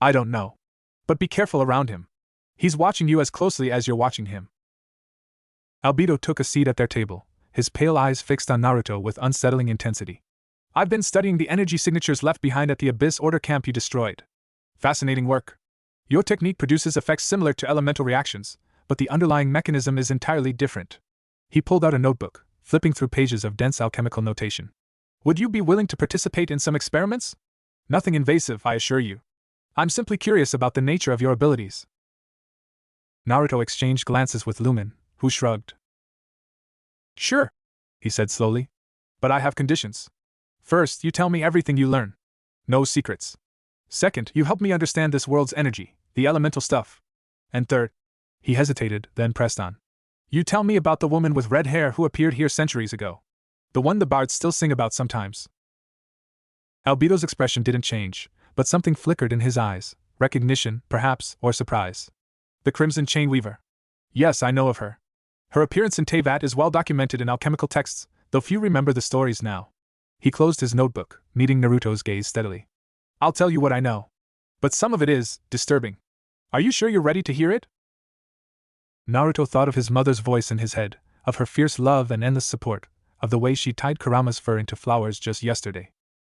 I don't know. But be careful around him. He's watching you as closely as you're watching him. Albedo took a seat at their table, his pale eyes fixed on Naruto with unsettling intensity. I've been studying the energy signatures left behind at the Abyss Order camp you destroyed. Fascinating work. Your technique produces effects similar to elemental reactions, but the underlying mechanism is entirely different. He pulled out a notebook, flipping through pages of dense alchemical notation. Would you be willing to participate in some experiments? Nothing invasive, I assure you. I'm simply curious about the nature of your abilities. Naruto exchanged glances with Lumen, who shrugged. Sure, he said slowly. But I have conditions. First, you tell me everything you learn. No secrets. Second, you help me understand this world's energy, the elemental stuff. And third, he hesitated, then pressed on. You tell me about the woman with red hair who appeared here centuries ago. The one the bards still sing about sometimes. Albedo's expression didn't change, but something flickered in his eyes, recognition, perhaps, or surprise. The Crimson Chain Weaver. Yes, I know of her. Her appearance in Teyvat is well documented in alchemical texts, though few remember the stories now. He closed his notebook, meeting Naruto's gaze steadily. I'll tell you what I know. But some of it is disturbing. Are you sure you're ready to hear it? Naruto thought of his mother's voice in his head, of her fierce love and endless support, of the way she tied Kurama's fur into flowers just yesterday.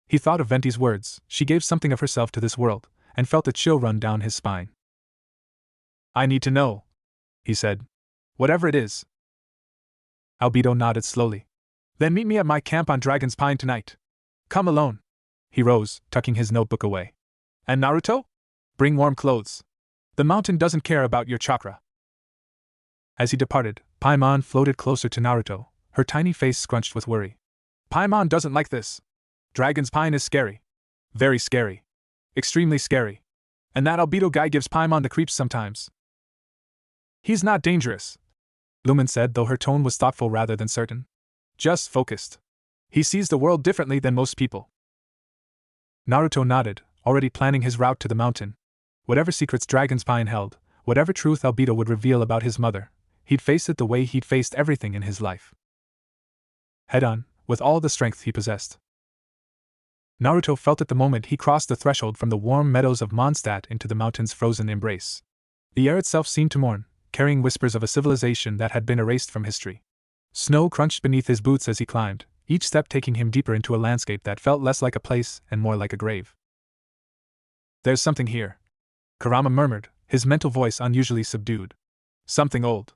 He thought of Venti's words, she gave something of herself to this world, and felt a chill run down his spine. I need to know, he said. Whatever it is. Albedo nodded slowly. Then meet me at my camp on Dragon's Pine tonight. Come alone. He rose, tucking his notebook away. And Naruto? Bring warm clothes. The mountain doesn't care about your chakra. As he departed, Paimon floated closer to Naruto, her tiny face scrunched with worry. Paimon doesn't like this. Dragon's Pine is scary. Very scary. Extremely scary. And that Albedo guy gives Paimon the creeps sometimes. He's not dangerous, Lumen said, though her tone was thoughtful rather than certain. Just focused. He sees the world differently than most people. Naruto nodded, already planning his route to the mountain. Whatever secrets Dragon's Pine held, whatever truth Albedo would reveal about his mother, he'd face it the way he'd faced everything in his life. Head on, with all the strength he possessed. Naruto felt at the moment he crossed the threshold from the warm meadows of Mondstadt into the mountain's frozen embrace. The air itself seemed to mourn, carrying whispers of a civilization that had been erased from history. Snow crunched beneath his boots as he climbed, each step taking him deeper into a landscape that felt less like a place and more like a grave. There's something here, Kurama murmured, his mental voice unusually subdued. Something old.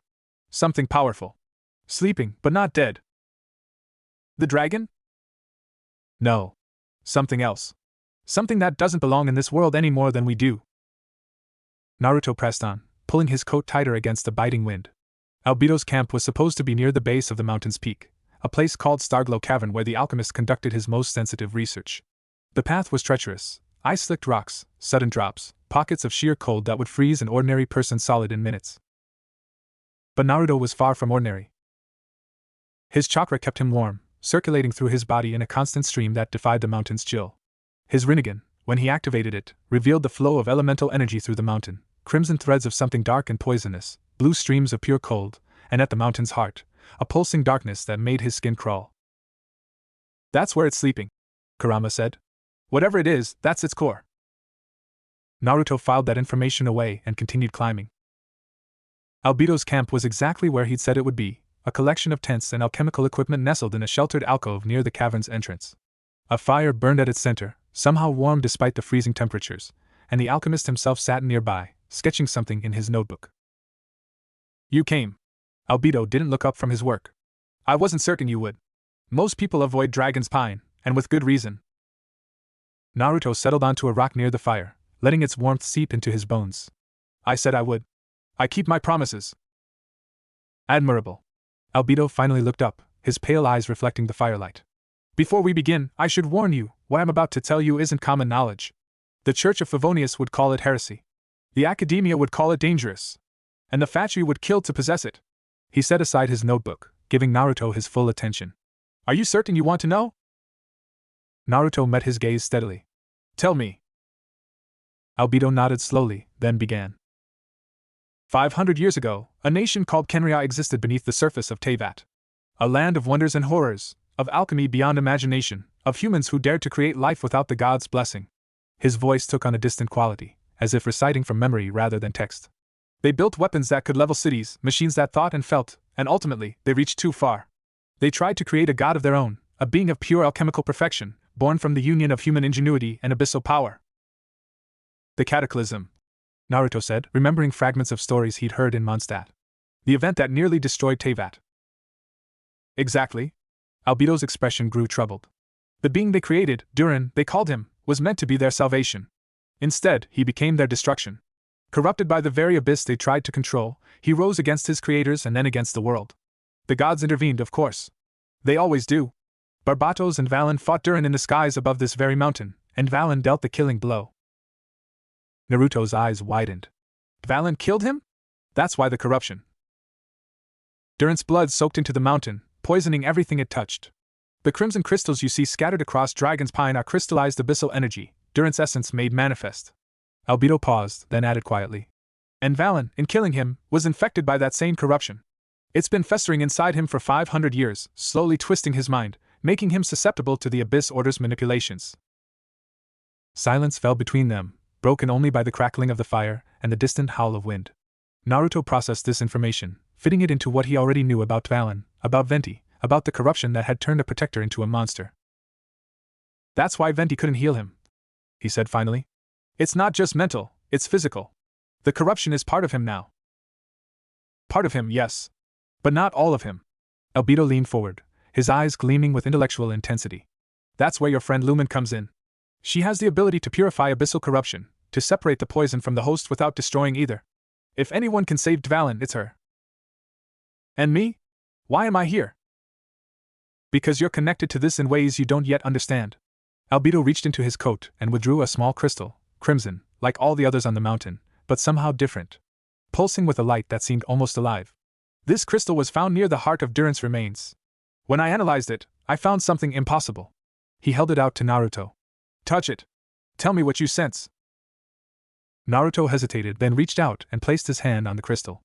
Something powerful. Sleeping, but not dead. The dragon? No. Something else. Something that doesn't belong in this world any more than we do. Naruto pressed on, pulling his coat tighter against the biting wind. Albedo's camp was supposed to be near the base of the mountain's peak, a place called Starglow Cavern where the alchemist conducted his most sensitive research. The path was treacherous, ice-slicked rocks, sudden drops, pockets of sheer cold that would freeze an ordinary person solid in minutes. But Naruto was far from ordinary. His chakra kept him warm, circulating through his body in a constant stream that defied the mountain's chill. His Rinnegan, when he activated it, revealed the flow of elemental energy through the mountain, crimson threads of something dark and poisonous, blue streams of pure cold, and at the mountain's heart, a pulsing darkness that made his skin crawl. "That's where it's sleeping," Kurama said. "Whatever it is, that's its core." Naruto filed that information away and continued climbing. Albedo's camp was exactly where he'd said it would be, a collection of tents and alchemical equipment nestled in a sheltered alcove near the cavern's entrance. A fire burned at its center, somehow warm despite the freezing temperatures, and the alchemist himself sat nearby, sketching something in his notebook. "You came." Albedo didn't look up from his work. "I wasn't certain you would. Most people avoid Dragon's Pine, and with good reason." Naruto settled onto a rock near the fire, letting its warmth seep into his bones. "I said I would. I keep my promises." "Admirable." Albedo finally looked up, his pale eyes reflecting the firelight. "Before we begin, I should warn you, what I'm about to tell you isn't common knowledge. The Church of Favonius would call it heresy. The Academia would call it dangerous. And the Fatui would kill to possess it." He set aside his notebook, giving Naruto his full attention. "Are you certain you want to know?" Naruto met his gaze steadily. "Tell me." Albedo nodded slowly, then began. 500 years ago, a nation called Kenria existed beneath the surface of Teyvat. A land of wonders and horrors, of alchemy beyond imagination, of humans who dared to create life without the god's blessing. His voice took on a distant quality, as if reciting from memory rather than text. They built weapons that could level cities, machines that thought and felt, and ultimately, they reached too far. They tried to create a god of their own, a being of pure alchemical perfection, born from the union of human ingenuity and abyssal power. "The Cataclysm," Naruto said, remembering fragments of stories he'd heard in Mondstadt. "The event that nearly destroyed Teyvat." "Exactly." Albedo's expression grew troubled. "The being they created, Durin, they called him, was meant to be their salvation. Instead, he became their destruction. Corrupted by the very abyss they tried to control, he rose against his creators and then against the world. The gods intervened, of course. They always do. Barbatos and Valen fought Durin in the skies above this very mountain, and Valen dealt the killing blow." Naruto's eyes widened. "Valen killed him? That's why the corruption." "Durin's blood soaked into the mountain, poisoning everything it touched. The crimson crystals you see scattered across Dragon's Pine are crystallized abyssal energy, Durin's essence made manifest." Albedo paused, then added quietly. "And Valen, in killing him, was infected by that same corruption. It's been festering inside him for 500 years, slowly twisting his mind, making him susceptible to the Abyss Order's manipulations." Silence fell between them, broken only by the crackling of the fire and the distant howl of wind. Naruto processed this information, fitting it into what he already knew about Valen, about Venti, about the corruption that had turned a protector into a monster. "That's why Venti couldn't heal him," he said finally. "It's not just mental, it's physical. The corruption is part of him now." "Part of him, yes. But not all of him." Albedo leaned forward, his eyes gleaming with intellectual intensity. "That's where your friend Lumen comes in. She has the ability to purify abyssal corruption, to separate the poison from the host without destroying either. If anyone can save Dvalin, it's her." "And me? Why am I here?" "Because you're connected to this in ways you don't yet understand." Albedo reached into his coat and withdrew a small crystal, crimson, like all the others on the mountain, but somehow different, pulsing with a light that seemed almost alive. "This crystal was found near the heart of Durin's remains. When I analyzed it, I found something impossible." He held it out to Naruto. "Touch it. Tell me what you sense." Naruto hesitated, then reached out and placed his hand on the crystal.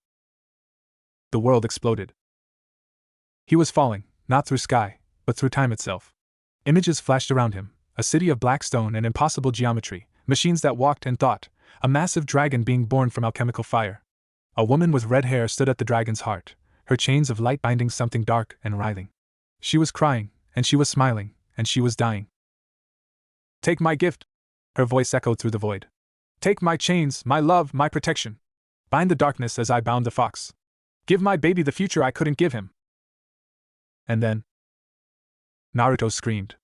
The world exploded. He was falling, not through sky, but through time itself. Images flashed around him, a city of black stone and impossible geometry, machines that walked and thought, a massive dragon being born from alchemical fire. A woman with red hair stood at the dragon's heart, her chains of light binding something dark and writhing. She was crying, and she was smiling, and she was dying. "Take my gift," her voice echoed through the void. "Take my chains, my love, my protection. Bind the darkness as I bound the fox. Give my baby the future I couldn't give him." And then Naruto screamed.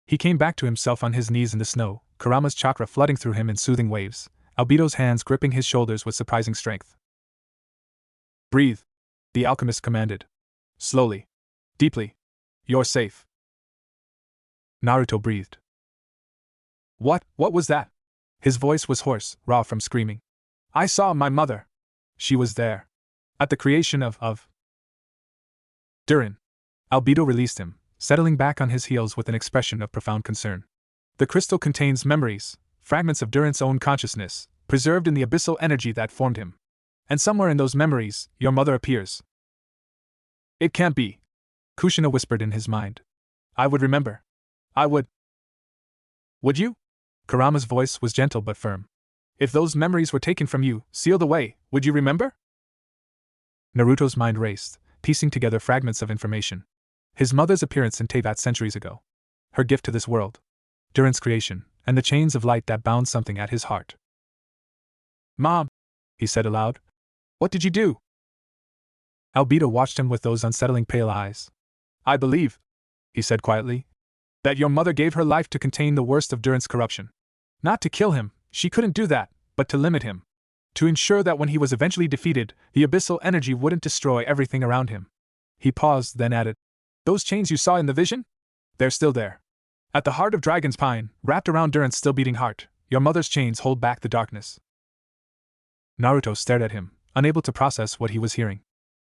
He came back to himself on his knees in the snow, Kurama's chakra flooding through him in soothing waves, Albedo's hands gripping his shoulders with surprising strength. Breathe, the alchemist commanded. Slowly. Deeply. You're safe. Naruto breathed. What was that? His voice was hoarse, raw from screaming. I saw my mother. She was there. At the creation of Durin. Albedo released him, settling back on his heels with an expression of profound concern. The crystal contains memories, fragments of Durin's own consciousness, preserved in the abyssal energy that formed him. And somewhere in those memories, your mother appears. It can't be. Kushina whispered in his mind. I would remember. I would. Would you? Kurama's voice was gentle but firm. If those memories were taken from you, sealed away, would you remember? Naruto's mind raced, piecing together fragments of information. His mother's appearance in Teyvat centuries ago. Her gift to this world. Durin's creation, and the chains of light that bound something at his heart. Mom, he said aloud. What did you do? Albedo watched him with those unsettling pale eyes. I believe, he said quietly, that your mother gave her life to contain the worst of Durin's corruption. Not to kill him, she couldn't do that, but to limit him. To ensure that when he was eventually defeated, the abyssal energy wouldn't destroy everything around him. He paused, then added, Those chains you saw in the vision? They're still there. At the heart of Dragon's Pine, wrapped around Durin's still beating heart, your mother's chains hold back the darkness. Naruto stared at him, unable to process what he was hearing.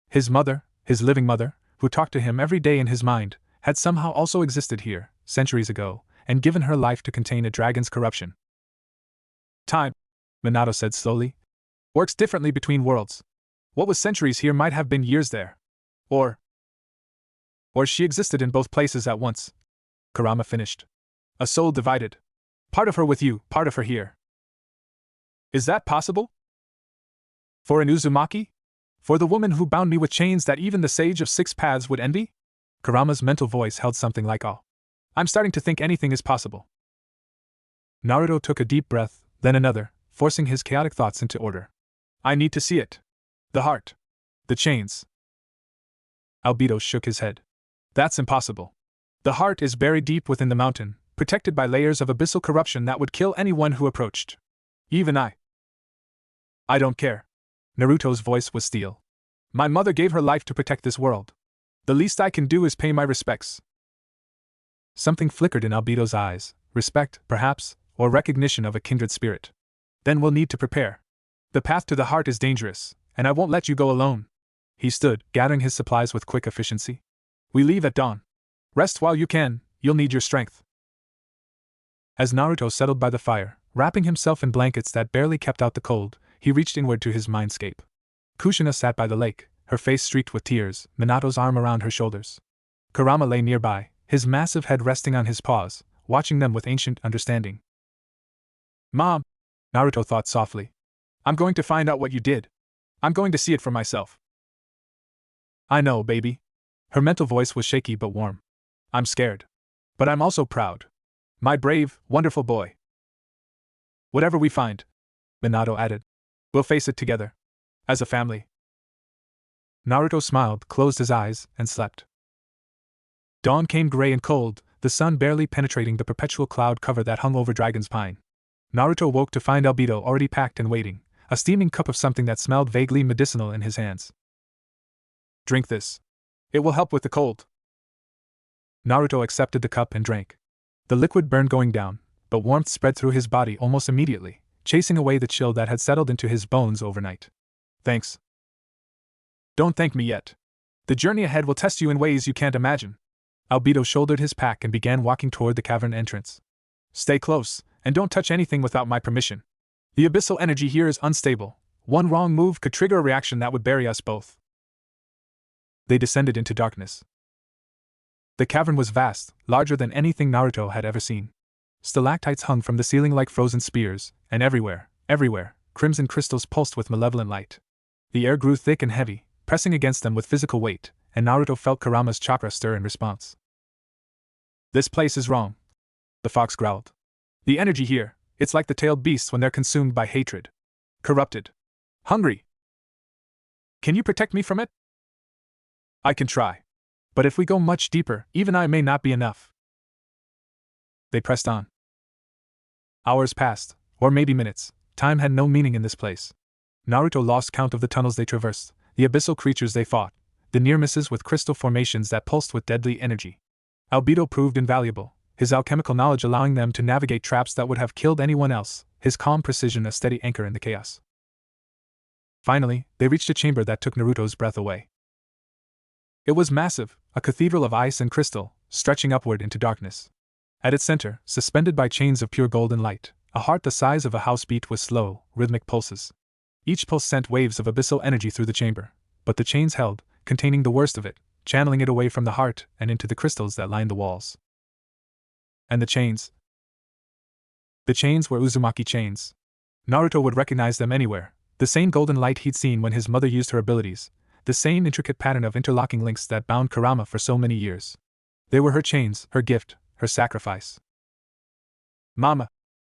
His mother, his living mother, who talked to him every day in his mind, had somehow also existed here, centuries ago, and given her life to contain a dragon's corruption. Time, Minato said slowly, works differently between worlds. What was centuries here might have been years there. Or she existed in both places at once. Kurama finished. A soul divided. Part of her with you, part of her here. Is that possible? For an Uzumaki? For the woman who bound me with chains that even the sage of six paths would envy? Kurama's mental voice held something like awe. I'm starting to think anything is possible. Naruto took a deep breath, then another, forcing his chaotic thoughts into order. I need to see it. The heart. The chains. Albedo shook his head. That's impossible. The heart is buried deep within the mountain, protected by layers of abyssal corruption that would kill anyone who approached. Even I. I don't care. Naruto's voice was steel. My mother gave her life to protect this world. The least I can do is pay my respects. Something flickered in Albedo's eyes, respect, perhaps, or recognition of a kindred spirit. Then we'll need to prepare. The path to the heart is dangerous, and I won't let you go alone. He stood, gathering his supplies with quick efficiency. We leave at dawn. Rest while you can, you'll need your strength. As Naruto settled by the fire, wrapping himself in blankets that barely kept out the cold, he reached inward to his mindscape. Kushina sat by the lake, her face streaked with tears, Minato's arm around her shoulders. Kurama lay nearby, his massive head resting on his paws, watching them with ancient understanding. Mom, Naruto thought softly. I'm going to find out what you did. I'm going to see it for myself. I know, baby. Her mental voice was shaky but warm. I'm scared. But I'm also proud. My brave, wonderful boy. Whatever we find, Minato added, we'll face it together. As a family. Naruto smiled, closed his eyes, and slept. Dawn came gray and cold, the sun barely penetrating the perpetual cloud cover that hung over Dragon's Pine. Naruto woke to find Albedo already packed and waiting, a steaming cup of something that smelled vaguely medicinal in his hands. Drink this. It will help with the cold. Naruto accepted the cup and drank. The liquid burned going down, but warmth spread through his body almost immediately, chasing away the chill that had settled into his bones overnight. Thanks. Don't thank me yet. The journey ahead will test you in ways you can't imagine. Albedo shouldered his pack and began walking toward the cavern entrance. Stay close, and don't touch anything without my permission. The abyssal energy here is unstable. One wrong move could trigger a reaction that would bury us both. They descended into darkness. The cavern was vast, larger than anything Naruto had ever seen. Stalactites hung from the ceiling like frozen spears, and everywhere, crimson crystals pulsed with malevolent light. The air grew thick and heavy, pressing against them with physical weight, and Naruto felt Kurama's chakra stir in response. This place is wrong, the fox growled. The energy here, it's like the tailed beasts when they're consumed by hatred. Corrupted. Hungry. Can you protect me from it? I can try. But if we go much deeper, even I may not be enough. They pressed on. Hours passed, or maybe minutes. Time had no meaning in this place. Naruto lost count of the tunnels they traversed, The abyssal creatures they fought, the near misses with crystal formations that pulsed with deadly energy. Albedo proved invaluable, his alchemical knowledge allowing them to navigate traps that would have killed anyone else, his calm precision a steady anchor in the chaos. Finally, they reached a chamber that took Naruto's breath away. It was massive, a cathedral of ice and crystal, stretching upward into darkness. At its center, suspended by chains of pure golden light, a heart the size of a house beat with slow, rhythmic pulses. Each pulse sent waves of abyssal energy through the chamber, but the chains held, containing the worst of it, channeling it away from the heart and into the crystals that lined the walls. And the chains? The chains were Uzumaki chains. Naruto would recognize them anywhere, the same golden light he'd seen when his mother used her abilities, the same intricate pattern of interlocking links that bound Kurama for so many years. They were her chains, her gift, her sacrifice. "Mama,"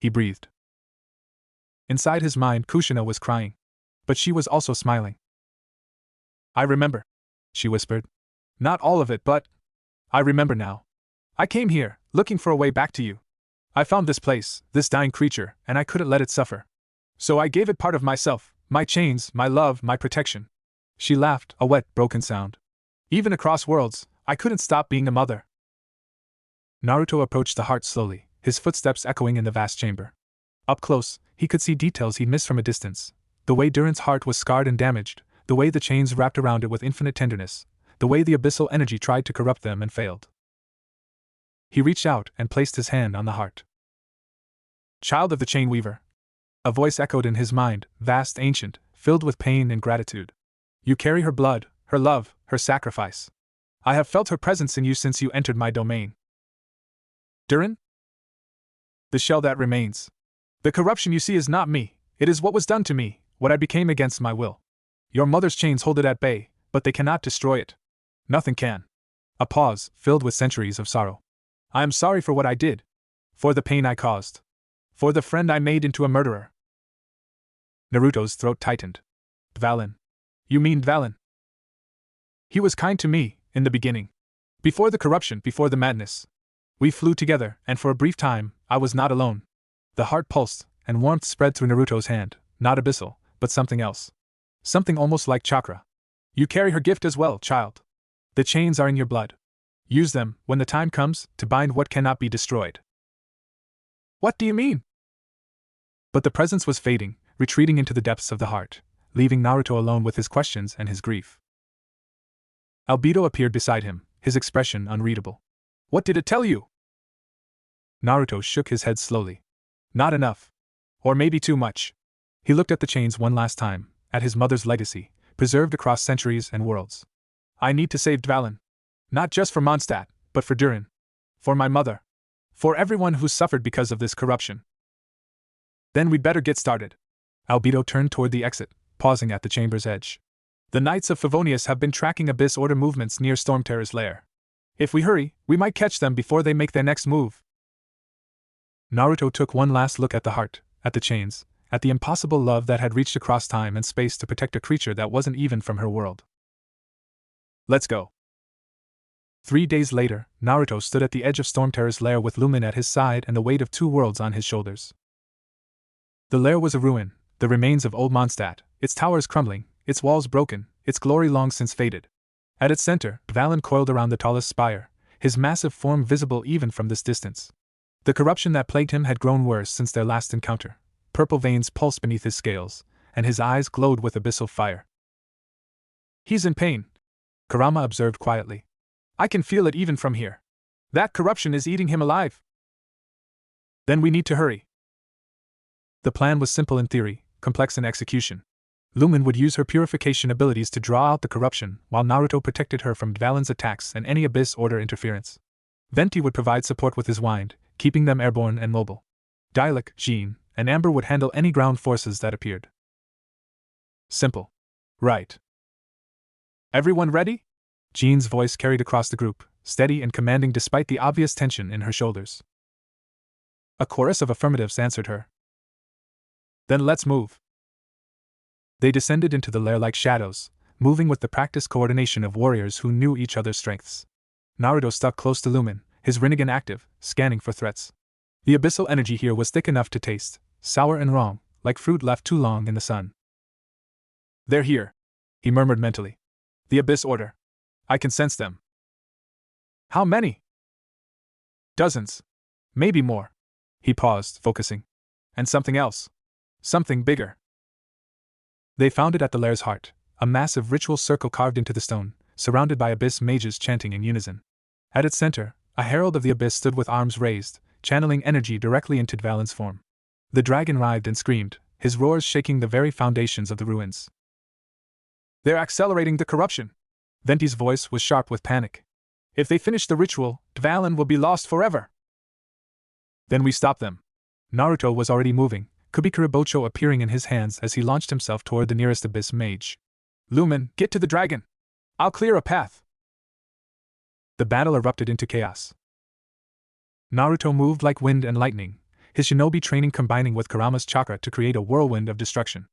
he breathed. Inside his mind, Kushina was crying. But she was also smiling. "I remember," she whispered. "Not all of it, but I remember now. I came here, looking for a way back to you. I found this place, this dying creature, and I couldn't let it suffer. So I gave it part of myself, my chains, my love, my protection." She laughed, a wet, broken sound. "Even across worlds, I couldn't stop being a mother." Naruto approached the heart slowly, his footsteps echoing in the vast chamber. Up close, he could see details he'd missed from a distance. The way Durin's heart was scarred and damaged, the way the chains wrapped around it with infinite tenderness, the way the abyssal energy tried to corrupt them and failed. He reached out and placed his hand on the heart. "Child of the Chain Weaver," a voice echoed in his mind, vast, ancient, filled with pain and gratitude. "You carry her blood, her love, her sacrifice. I have felt her presence in you since you entered my domain." "Durin? The shell that remains. The corruption you see is not me, it is what was done to me, what I became against my will. Your mother's chains hold it at bay, but they cannot destroy it. Nothing can." A pause, filled with centuries of sorrow. "I am sorry for what I did. For the pain I caused. For the friend I made into a murderer." Naruto's throat tightened. "Dvalin. You mean Dvalin? He was kind to me, in the beginning. Before the corruption, before the madness. We flew together, and for a brief time, I was not alone." The heart pulsed, and warmth spread through Naruto's hand, not abyssal, but something else. Something almost like chakra. "You carry her gift as well, child. The chains are in your blood. Use them, when the time comes, to bind what cannot be destroyed." "What do you mean?" But the presence was fading, retreating into the depths of the heart, leaving Naruto alone with his questions and his grief. Albedo appeared beside him, his expression unreadable. "What did it tell you?" Naruto shook his head slowly. "Not enough. Or maybe too much." He looked at the chains one last time, at his mother's legacy, preserved across centuries and worlds. "I need to save Dvalin. Not just for Mondstadt, but for Durin. For my mother. For everyone who's suffered because of this corruption." "Then we'd better get started." Albedo turned toward the exit, pausing at the chamber's edge. "The Knights of Favonius have been tracking Abyss Order movements near Stormterror's lair. If we hurry, we might catch them before they make their next move." Naruto took one last look at the heart, at the chains, at the impossible love that had reached across time and space to protect a creature that wasn't even from her world. "Let's go." 3 days later, Naruto stood at the edge of Stormterror's lair with Lumen at his side and the weight of 2 worlds on his shoulders. The lair was a ruin, the remains of old Mondstadt, its towers crumbling, its walls broken, its glory long since faded. At its center, Dvalin coiled around the tallest spire, his massive form visible even from this distance. The corruption that plagued him had grown worse since their last encounter. Purple veins pulsed beneath his scales, and his eyes glowed with abyssal fire. "He's in pain," Kurama observed quietly. "I can feel it even from here. That corruption is eating him alive." "Then we need to hurry." The plan was simple in theory, complex in execution. Lumen would use her purification abilities to draw out the corruption, while Naruto protected her from Dvalin's attacks and any Abyss Order interference. Venti would provide support with his wind, keeping them airborne and mobile. Dialek, Jean, and Amber would handle any ground forces that appeared. Simple. Right. "Everyone ready?" Jean's voice carried across the group, steady and commanding despite the obvious tension in her shoulders. A chorus of affirmatives answered her. "Then let's move." They descended into the lair like shadows, moving with the practiced coordination of warriors who knew each other's strengths. Naruto stuck close to Lumen, his Rinnegan active, scanning for threats. The abyssal energy here was thick enough to taste sour and wrong, like fruit left too long in the sun. "They're here." he murmured mentally. The Abyss Order. I can sense them. How many? Dozens. Maybe more. He paused, focusing. And something else. Something bigger. They found it at the lair's heart, a massive ritual circle carved into the stone, surrounded by Abyss mages chanting in unison. At its center, a herald of the Abyss stood with arms raised, channeling energy directly into Dvalin's form. The dragon writhed and screamed, his roars shaking the very foundations of the ruins. They're accelerating the corruption. Venti's voice was sharp with panic. If they finish the ritual, Dvalin will be lost forever. Then we stop them. Naruto was already moving, Kubikuribocho appearing in his hands as he launched himself toward the nearest Abyss mage. Lumen, get to the dragon! I'll clear a path! The battle erupted into chaos. Naruto moved like wind and lightning, his shinobi training combining with Kurama's chakra to create a whirlwind of destruction.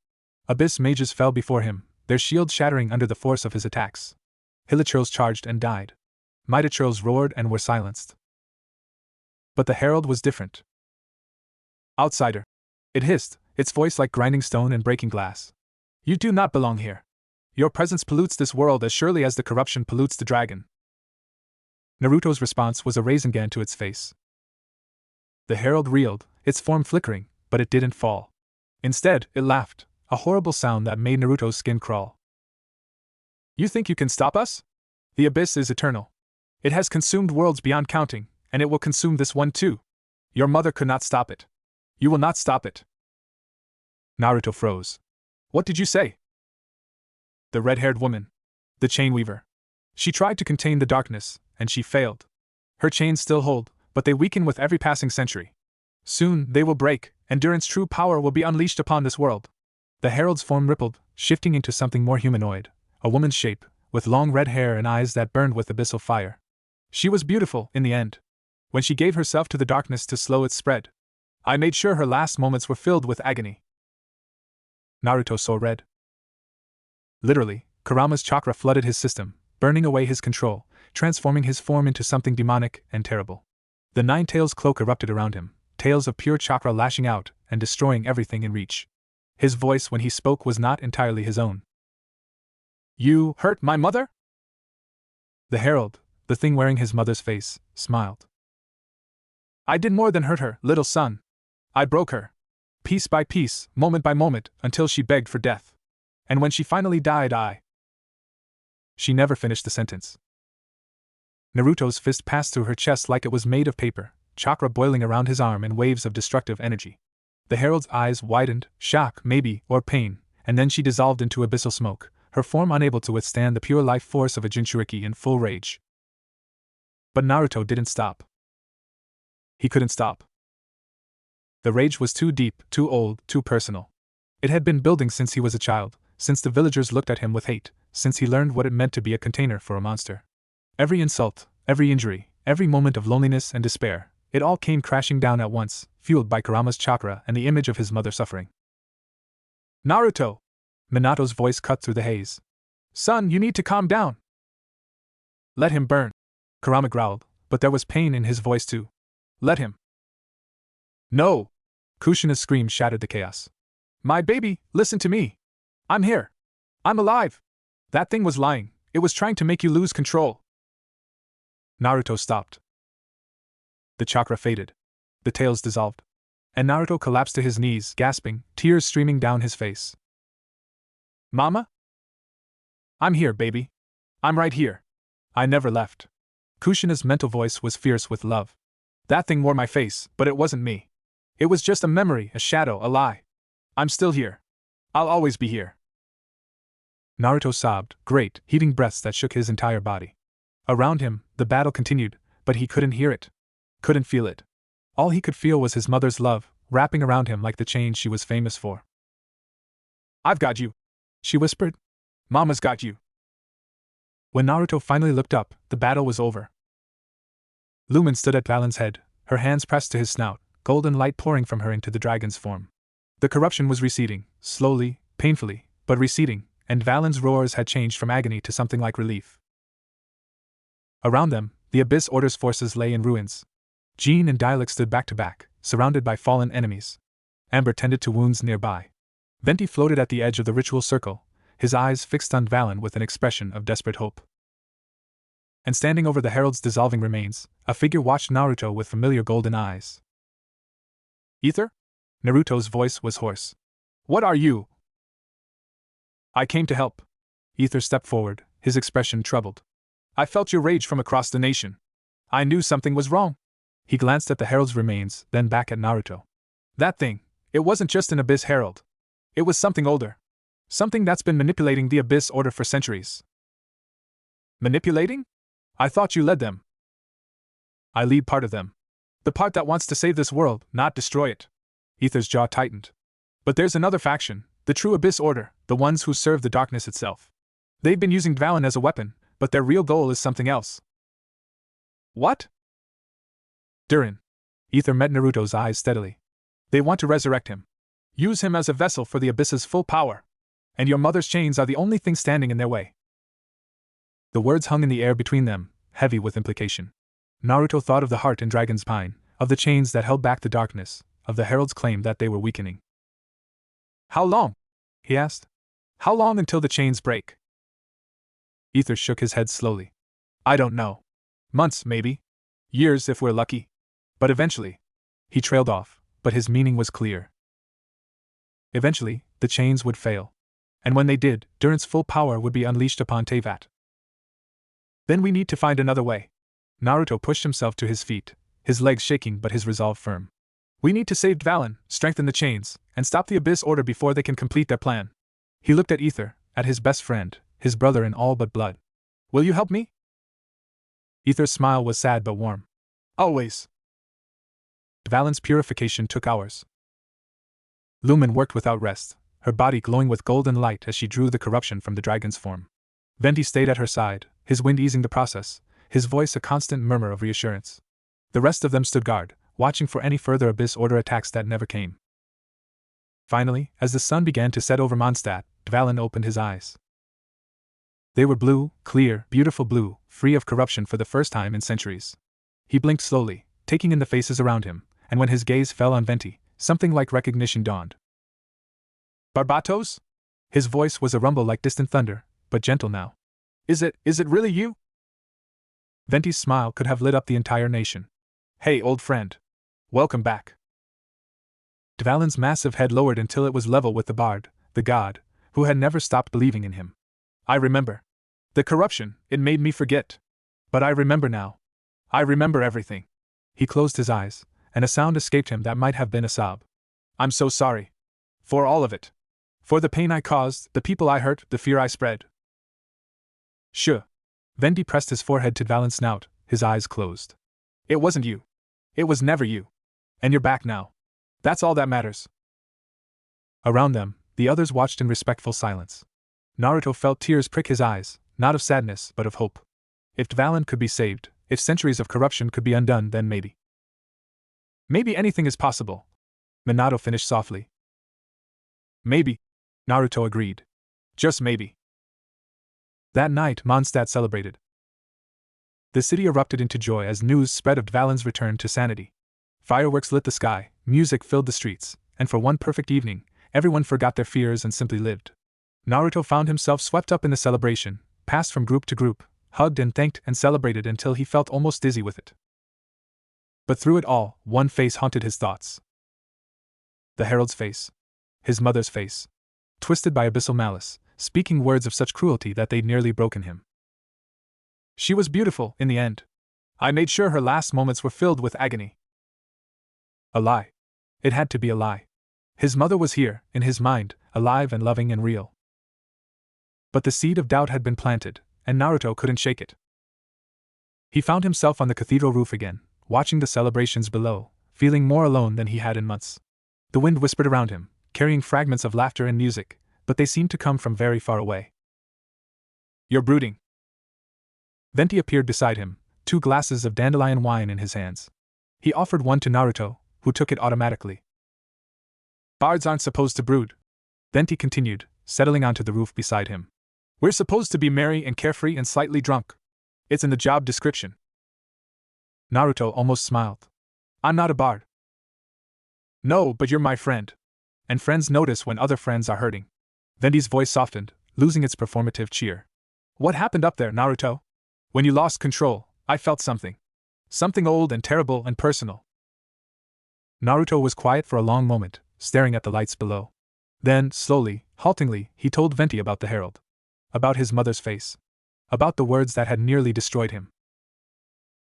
Abyss mages fell before him, their shields shattering under the force of his attacks. Hilichurls charged and died. Mitachurls roared and were silenced. But the herald was different. Outsider. It hissed, its voice like grinding stone and breaking glass. You do not belong here. Your presence pollutes this world as surely as the corruption pollutes the dragon. Naruto's response was a Rasengan to its face. The herald reeled, its form flickering, but it didn't fall. Instead, it laughed, a horrible sound that made Naruto's skin crawl. You think you can stop us? The Abyss is eternal. It has consumed worlds beyond counting, and it will consume this one too. Your mother could not stop it. You will not stop it. Naruto froze. What did you say? The red-haired woman. The chain weaver. She tried to contain the darkness, and she failed. Her chains still hold, but they weaken with every passing century. Soon, they will break, and Duran's true power will be unleashed upon this world. The herald's form rippled, shifting into something more humanoid, a woman's shape, with long red hair and eyes that burned with abyssal fire. She was beautiful, in the end. When she gave herself to the darkness to slow its spread, I made sure her last moments were filled with agony. Naruto saw red. Literally, Kurama's chakra flooded his system, burning away his control, transforming his form into something demonic and terrible. The nine-tails cloak erupted around him, tails of pure chakra lashing out and destroying everything in reach. His voice when he spoke was not entirely his own. You hurt my mother? The herald, the thing wearing his mother's face, smiled. I did more than hurt her, little son. I broke her. Piece by piece, moment by moment, until she begged for death. And when she finally died, She never finished the sentence. Naruto's fist passed through her chest like it was made of paper, chakra boiling around his arm in waves of destructive energy. The herald's eyes widened, shock, maybe, or pain, and then she dissolved into abyssal smoke, her form unable to withstand the pure life force of a Jinchuriki in full rage. But Naruto didn't stop. He couldn't stop. The rage was too deep, too old, too personal. It had been building since he was a child, since the villagers looked at him with hate, since he learned what it meant to be a container for a monster. Every insult, every injury, every moment of loneliness and despair, it all came crashing down at once, fueled by Kurama's chakra and the image of his mother suffering. Naruto! Minato's voice cut through the haze. Son, you need to calm down. Let him burn. Kurama growled, but there was pain in his voice too. Let him. No! Kushina's scream shattered the chaos. My baby, listen to me. I'm here. I'm alive. That thing was lying. It was trying to make you lose control. Naruto stopped. The chakra faded. The tails dissolved. And Naruto collapsed to his knees, gasping, tears streaming down his face. Mama? I'm here, baby. I'm right here. I never left. Kushina's mental voice was fierce with love. That thing wore my face, but it wasn't me. It was just a memory, a shadow, a lie. I'm still here. I'll always be here. Naruto sobbed, great, heaving breaths that shook his entire body. Around him, the battle continued, but he couldn't hear it. Couldn't feel it. All he could feel was his mother's love, wrapping around him like the chain she was famous for. I've got you, she whispered. Mama's got you. When Naruto finally looked up, the battle was over. Lumen stood at Valen's head, her hands pressed to his snout, golden light pouring from her into the dragon's form. The corruption was receding, slowly, painfully, but receding, and Valen's roars had changed from agony to something like relief. Around them, the Abyss Order's forces lay in ruins. Jean and Dialect stood back to back, surrounded by fallen enemies. Amber tended to wounds nearby. Venti floated at the edge of the ritual circle, his eyes fixed on Valen with an expression of desperate hope. And standing over the herald's dissolving remains, a figure watched Naruto with familiar golden eyes. Ether? Naruto's voice was hoarse. What are you? I came to help. Ether stepped forward, his expression troubled. I felt your rage from across the nation. I knew something was wrong. He glanced at the herald's remains, then back at Naruto. That thing, it wasn't just an Abyss Herald. It was something older. Something that's been manipulating the Abyss Order for centuries. Manipulating? I thought you led them. I lead part of them. The part that wants to save this world, not destroy it. Ether's jaw tightened. But there's another faction, the true Abyss Order, the ones who serve the darkness itself. They've been using Valen as a weapon, but their real goal is something else. What? Durin. Ether met Naruto's eyes steadily. They want to resurrect him. Use him as a vessel for the Abyss's full power. And your mother's chains are the only thing standing in their way. The words hung in the air between them, heavy with implication. Naruto thought of the heart in Dragon's Pine, of the chains that held back the darkness, of the herald's claim that they were weakening. How long? He asked. How long until the chains break? Ether shook his head slowly. I don't know. Months, maybe. Years if we're lucky. But eventually. He trailed off, but his meaning was clear. Eventually, the chains would fail. And when they did, Durin's full power would be unleashed upon Teyvat. Then we need to find another way. Naruto pushed himself to his feet, his legs shaking but his resolve firm. We need to save Valen, strengthen the chains, and stop the Abyss Order before they can complete their plan. He looked at Ether, at his best friend, his brother in all but blood. Will you help me? Ether's smile was sad but warm. Always. Valen's purification took hours. Lumen worked without rest, her body glowing with golden light as she drew the corruption from the dragon's form. Venti stayed at her side, his wind easing the process, his voice a constant murmur of reassurance. The rest of them stood guard, watching for any further Abyss Order attacks that never came. Finally, as the sun began to set over Mondstadt, Valen opened his eyes. They were blue, clear, beautiful blue, free of corruption for the first time in centuries. He blinked slowly, taking in the faces around him, and when his gaze fell on Venti, something like recognition dawned. Barbatos? His voice was a rumble like distant thunder, but gentle now. Is it really you? Venti's smile could have lit up the entire nation. Hey, old friend. Welcome back. Dvalin's massive head lowered until it was level with the bard, the god, who had never stopped believing in him. I remember. The corruption, it made me forget. But I remember now. I remember everything. He closed his eyes, and a sound escaped him that might have been a sob. I'm so sorry. For all of it. For the pain I caused, the people I hurt, the fear I spread. Sure. Venti pressed his forehead to Dvalin's snout, his eyes closed. It wasn't you. It was never you. And you're back now. That's all that matters. Around them, the others watched in respectful silence. Naruto felt tears prick his eyes, not of sadness but of hope. If Dvalin could be saved, if centuries of corruption could be undone, then maybe. Maybe anything is possible. Minato finished softly. Maybe. Naruto agreed. Just maybe. That night, Mondstadt celebrated. The city erupted into joy as news spread of Dvalin's return to sanity. Fireworks lit the sky, music filled the streets, and for one perfect evening, everyone forgot their fears and simply lived. Naruto found himself swept up in the celebration, passed from group to group, hugged and thanked and celebrated until he felt almost dizzy with it. But through it all, one face haunted his thoughts. The herald's face. His mother's face. Twisted by abyssal malice, speaking words of such cruelty that they'd nearly broken him. She was beautiful, in the end. I made sure her last moments were filled with agony. A lie. It had to be a lie. His mother was here, in his mind, alive and loving and real. But the seed of doubt had been planted, and Naruto couldn't shake it. He found himself on the cathedral roof again, watching the celebrations below, feeling more alone than he had in months. The wind whispered around him, carrying fragments of laughter and music, but they seemed to come from very far away. You're brooding. Venti appeared beside him, 2 glasses of dandelion wine in his hands. He offered one to Naruto, who took it automatically. Bards aren't supposed to brood. Venti continued, settling onto the roof beside him. We're supposed to be merry and carefree and slightly drunk. It's in the job description. Naruto almost smiled. I'm not a bard. No, but you're my friend. And friends notice when other friends are hurting. Venti's voice softened, losing its performative cheer. What happened up there, Naruto? When you lost control, I felt something. Something old and terrible and personal. Naruto was quiet for a long moment, staring at the lights below. Then, slowly, haltingly, he told Venti about the herald. About his mother's face. About the words that had nearly destroyed him.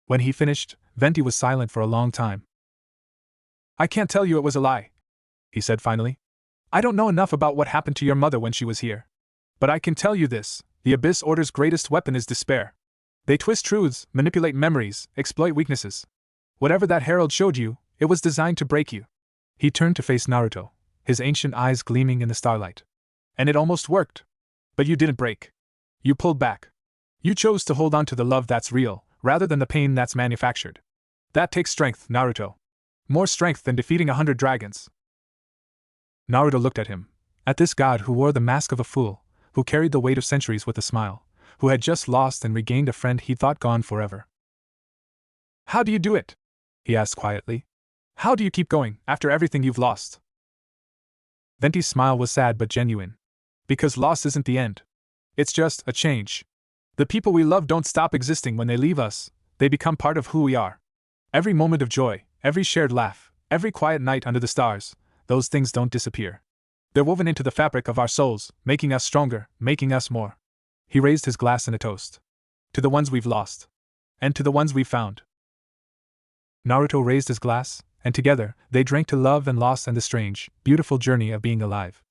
When he finished, Venti was silent for a long time. I can't tell you it was a lie, he said finally. I don't know enough about what happened to your mother when she was here. But I can tell you this, the Abyss Order's greatest weapon is despair. They twist truths, manipulate memories, exploit weaknesses. Whatever that herald showed you, it was designed to break you. He turned to face Naruto, his ancient eyes gleaming in the starlight. And it almost worked. But you didn't break. You pulled back. You chose to hold on to the love that's real, rather than the pain that's manufactured. That takes strength, Naruto. More strength than defeating 100 dragons. Naruto looked at him, at this god who wore the mask of a fool, who carried the weight of centuries with a smile, who had just lost and regained a friend he thought gone forever. How do you do it? He asked quietly. How do you keep going, after everything you've lost? Venti's smile was sad but genuine. Because loss isn't the end. It's just a change. The people we love don't stop existing when they leave us, they become part of who we are. Every moment of joy, every shared laugh, every quiet night under the stars, those things don't disappear. They're woven into the fabric of our souls, making us stronger, making us more. He raised his glass in a toast. To the ones we've lost. And to the ones we've found. Naruto raised his glass, and together, they drank to love and loss and the strange, beautiful journey of being alive.